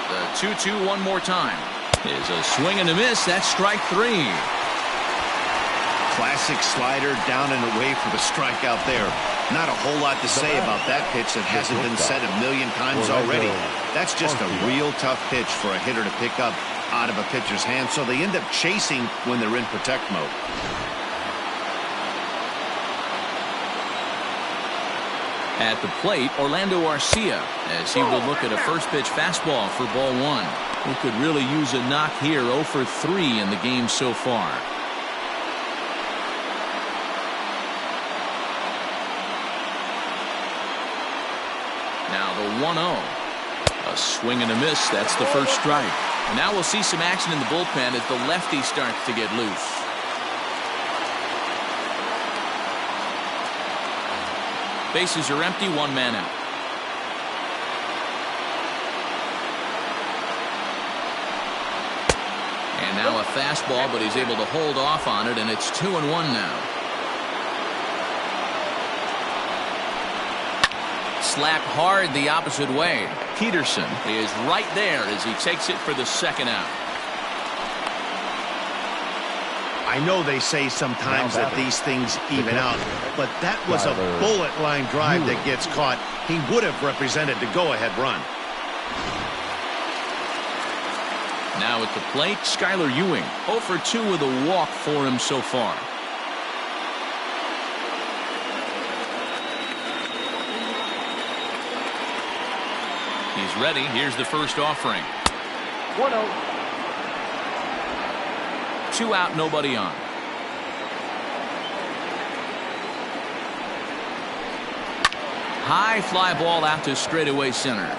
The 2-2 one more time. Is a swing and a miss. That's strike 3. Classic slider down and away for the strikeout there. Not a whole lot to say about that pitch that hasn't been said a million times already. That's just a real tough pitch for a hitter to pick up out of a pitcher's hand, so they end up chasing when they're in protect mode. At the plate, Orlando Arcia, as he will look at a first pitch fastball for ball 1. He could really use a knock here. 0 for 3 in the game so far. Now the 1-0. A swing and a miss. That's the first strike. And now we'll see some action in the bullpen as the lefty starts to get loose. Bases are empty. 1 man out. And now a fastball, but he's able to hold off on it, and it's 2-1 now. Slapped hard the opposite way. Peterson is right there as he takes it for the second out. I know they say sometimes that these things even out, but that was a bullet line drive that gets caught. He would have represented the go-ahead run. Now at the plate, Skylar Ewing. 0 for 2 with a walk for him so far. He's ready. Here's the first offering. 1-0. 2 out, nobody on. High fly ball out to straightaway center.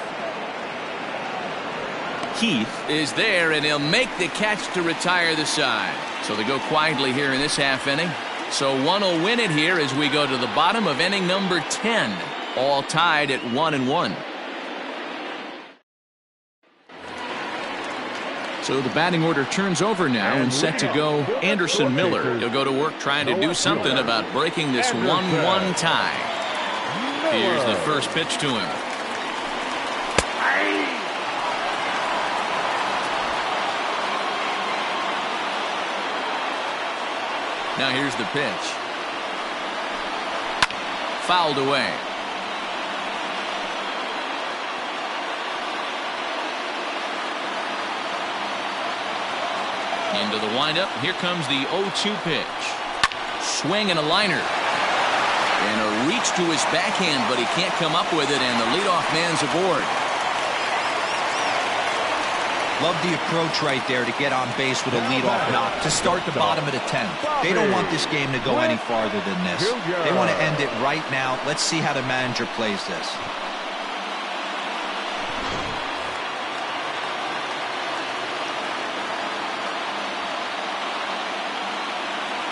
Keith is there, and he'll make the catch to retire the side. So they go quietly here in this half inning. So one will win it here as we go to the bottom of inning number 10. All tied at 1-1. So the batting order turns over now and set to go Anderson Miller. He'll go to work trying to do something about breaking this 1-1 tie. Here's the first pitch to him. Now here's the pitch. fouled away. Into the windup. Here comes the 0-2 pitch. Swing and a liner. And a reach to his backhand, but he can't come up with it, and the leadoff man's aboard. Love the approach right there to get on base with a leadoff knock to start the bottom of the 10th. They don't want this game to go any farther than this. They want to end it right now. Let's see how the manager plays this.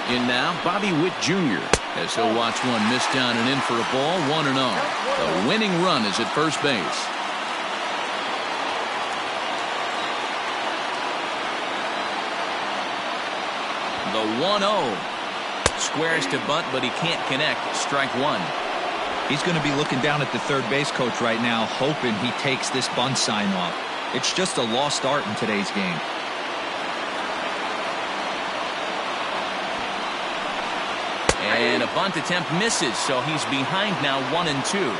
In now, Bobby Witt Jr. as he'll watch one miss down and in for a ball, 1-0. The winning run is at first base. The 1-0. Squares to bunt, but he can't connect. Strike one. He's going to be looking down at the third base coach right now, hoping he takes this bunt sign off. It's just a lost art in today's game. And a bunt attempt misses, so he's behind now 1-2.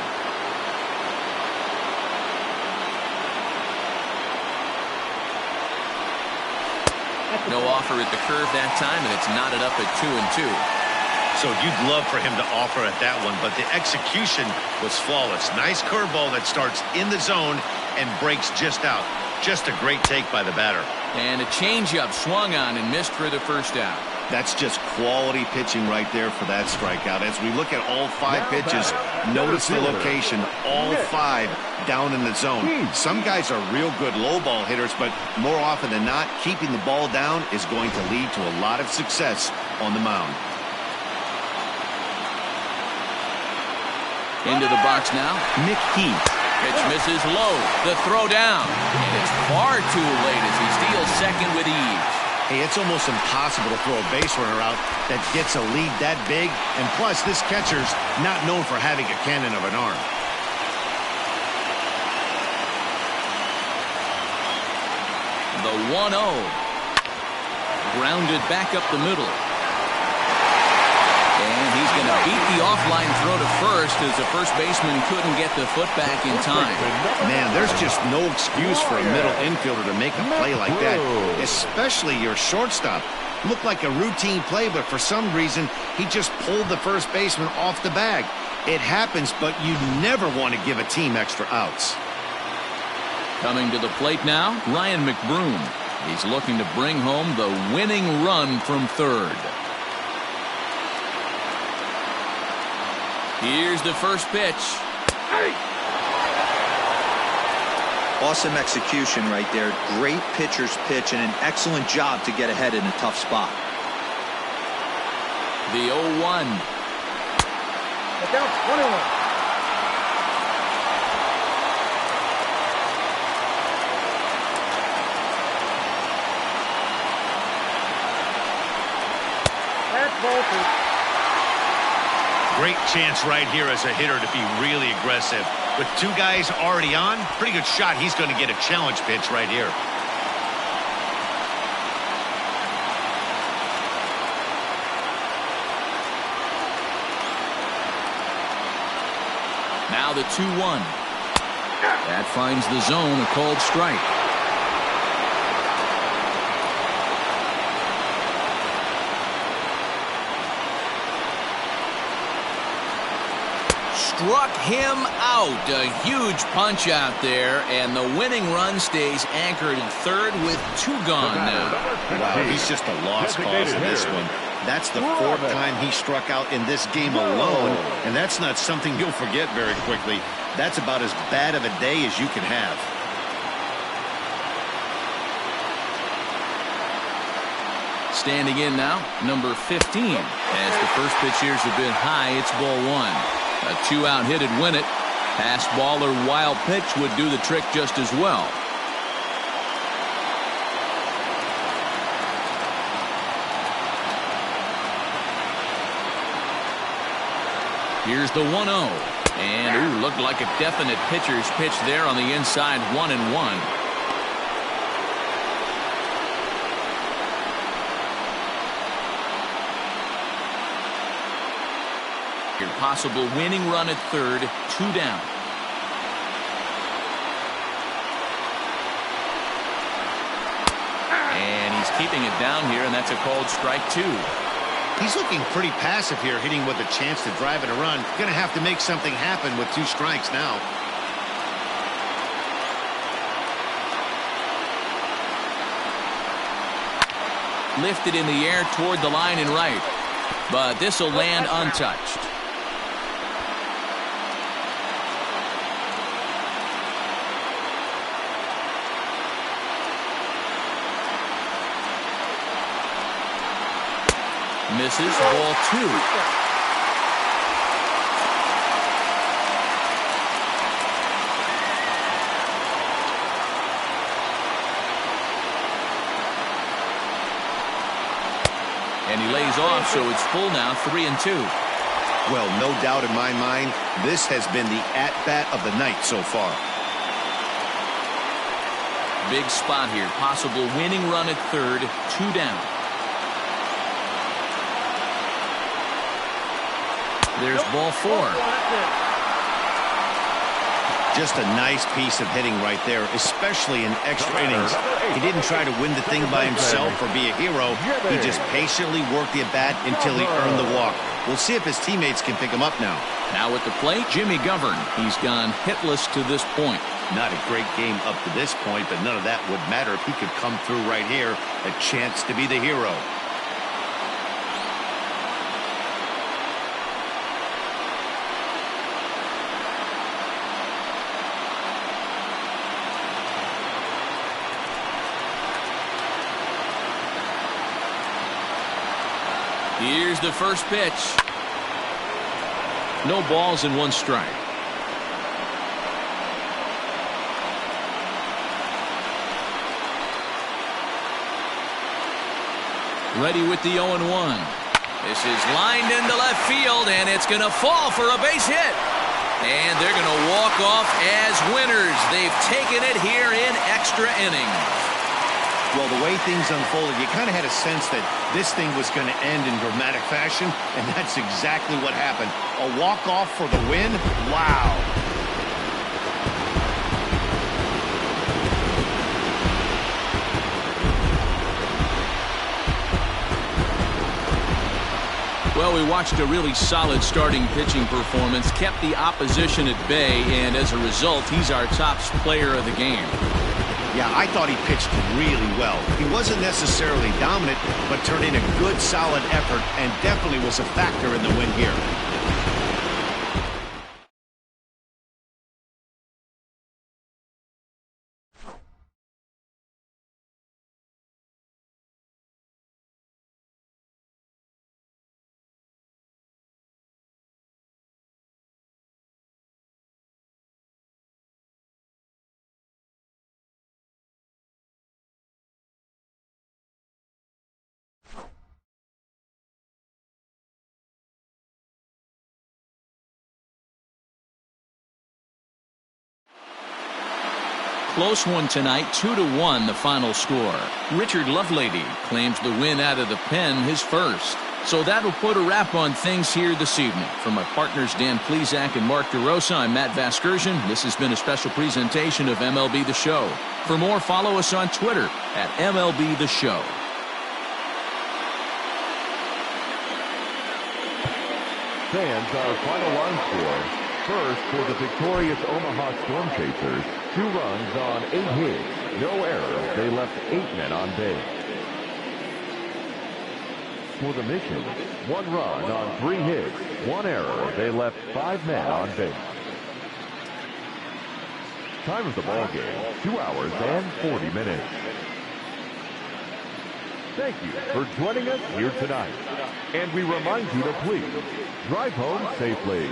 No offer at the curve that time, and it's knotted up at 2-2. So you'd love for him to offer at that one, but the execution was flawless. Nice curveball that starts in the zone and breaks just out. Just a great take by the batter. And a changeup swung on and missed for the first out. That's just quality pitching right there for that strikeout. As we look at all 5 pitches, notice the location, all 5 down in the zone. Some guys are real good low ball hitters, but more often than not, keeping the ball down is going to lead to a lot of success on the mound. Into the box now, Mick Heath. Pitch misses low. The throw down. And it's far too late as he steals second with ease. Hey, it's almost impossible to throw a base runner out that gets a lead that big. And plus, this catcher's not known for having a cannon of an arm. The 1-0. Grounded back up the middle. And he's going to beat the offline throw to first as the first baseman couldn't get the foot back in time. Man, there's just no excuse for a middle infielder to make a play like that, especially your shortstop. Looked like a routine play, but for some reason, he just pulled the first baseman off the bag. It happens, but you never want to give a team extra outs. Coming to the plate now, Ryan McBroom. He's looking to bring home the winning run from third. Here's the first pitch. Awesome execution right there. Great pitcher's pitch and an excellent job to get ahead in a tough spot. The 0-1. Look out, 21. That's ball 2. Great chance right here as a hitter to be really aggressive. With 2 guys already on, pretty good shot. He's going to get a challenge pitch right here. Now the 2-1. That finds the zone, a called strike. Struck him out. A huge punch out there, and the winning run stays anchored in third with 2 gone now. Wow, he's just a lost cause in this one. That's the 4th time he struck out in this game alone, and that's not something you'll forget very quickly. That's about as bad of a day as you can have. Standing in now, number 15. As the first pitch here's a bit high, it's ball 1. A 2-out hit would win it. Pass ball or wild pitch would do the trick just as well. Here's the 1-0. And looked like a definite pitcher's pitch there on the inside, 1-1. Your possible winning run at third, 2 down. And he's keeping it down here, and that's a called strike 2. He's looking pretty passive here, hitting with a chance to drive in a run. Going to have to make something happen with 2 strikes now. Lifted in the air toward the line and right. But this will land untouched. Misses, ball 2. And he lays off, so it's full now, 3-2. Well, no doubt in my mind, this has been the at-bat of the night so far. Big spot here. Possible winning run at third, 2 down. There's ball 4. Just a nice piece of hitting right there, especially in extra innings. He didn't try to win the thing by himself or be a hero. He just patiently worked the at-bat until he earned the walk. We'll see if his teammates can pick him up now. Now at the plate, Jimmy Govern. He's gone hitless to this point. Not a great game up to this point, but none of that would matter if he could come through right here. A chance to be the hero. Here's the first pitch. No balls and 1 strike. Ready with the 0-1. This is lined into left field, and it's going to fall for a base hit. And they're going to walk off as winners. They've taken it here in extra innings. Well, the way things unfolded, you kind of had a sense that this thing was going to end in dramatic fashion, and that's exactly what happened. A walk-off for the win? Wow. Well, we watched a really solid starting pitching performance, kept the opposition at bay, and as a result, he's our top player of the game. Yeah, I thought he pitched really well. He wasn't necessarily dominant, but turned in a good, solid effort and definitely was a factor in the win here. Close one tonight, 2-1 the final score. Richard Lovelady claims the win out of the pen, his first. So that'll put a wrap on things here this evening. From my partners Dan Plesac and Mark DeRosa, I'm Matt Vasgersian. This has been a special presentation of MLB The Show. For more, follow us on Twitter at MLB The Show. Fans, our final line score. First, for the victorious Omaha Storm Chasers, 2 runs on 8 hits, no errors. They left 8 men on base. For the Mission, 1 run on 3 hits, 1 error. They left 5 men on base. Time of the ball game, 2 hours and 40 minutes. Thank you for joining us here tonight. And we remind you to please drive home safely.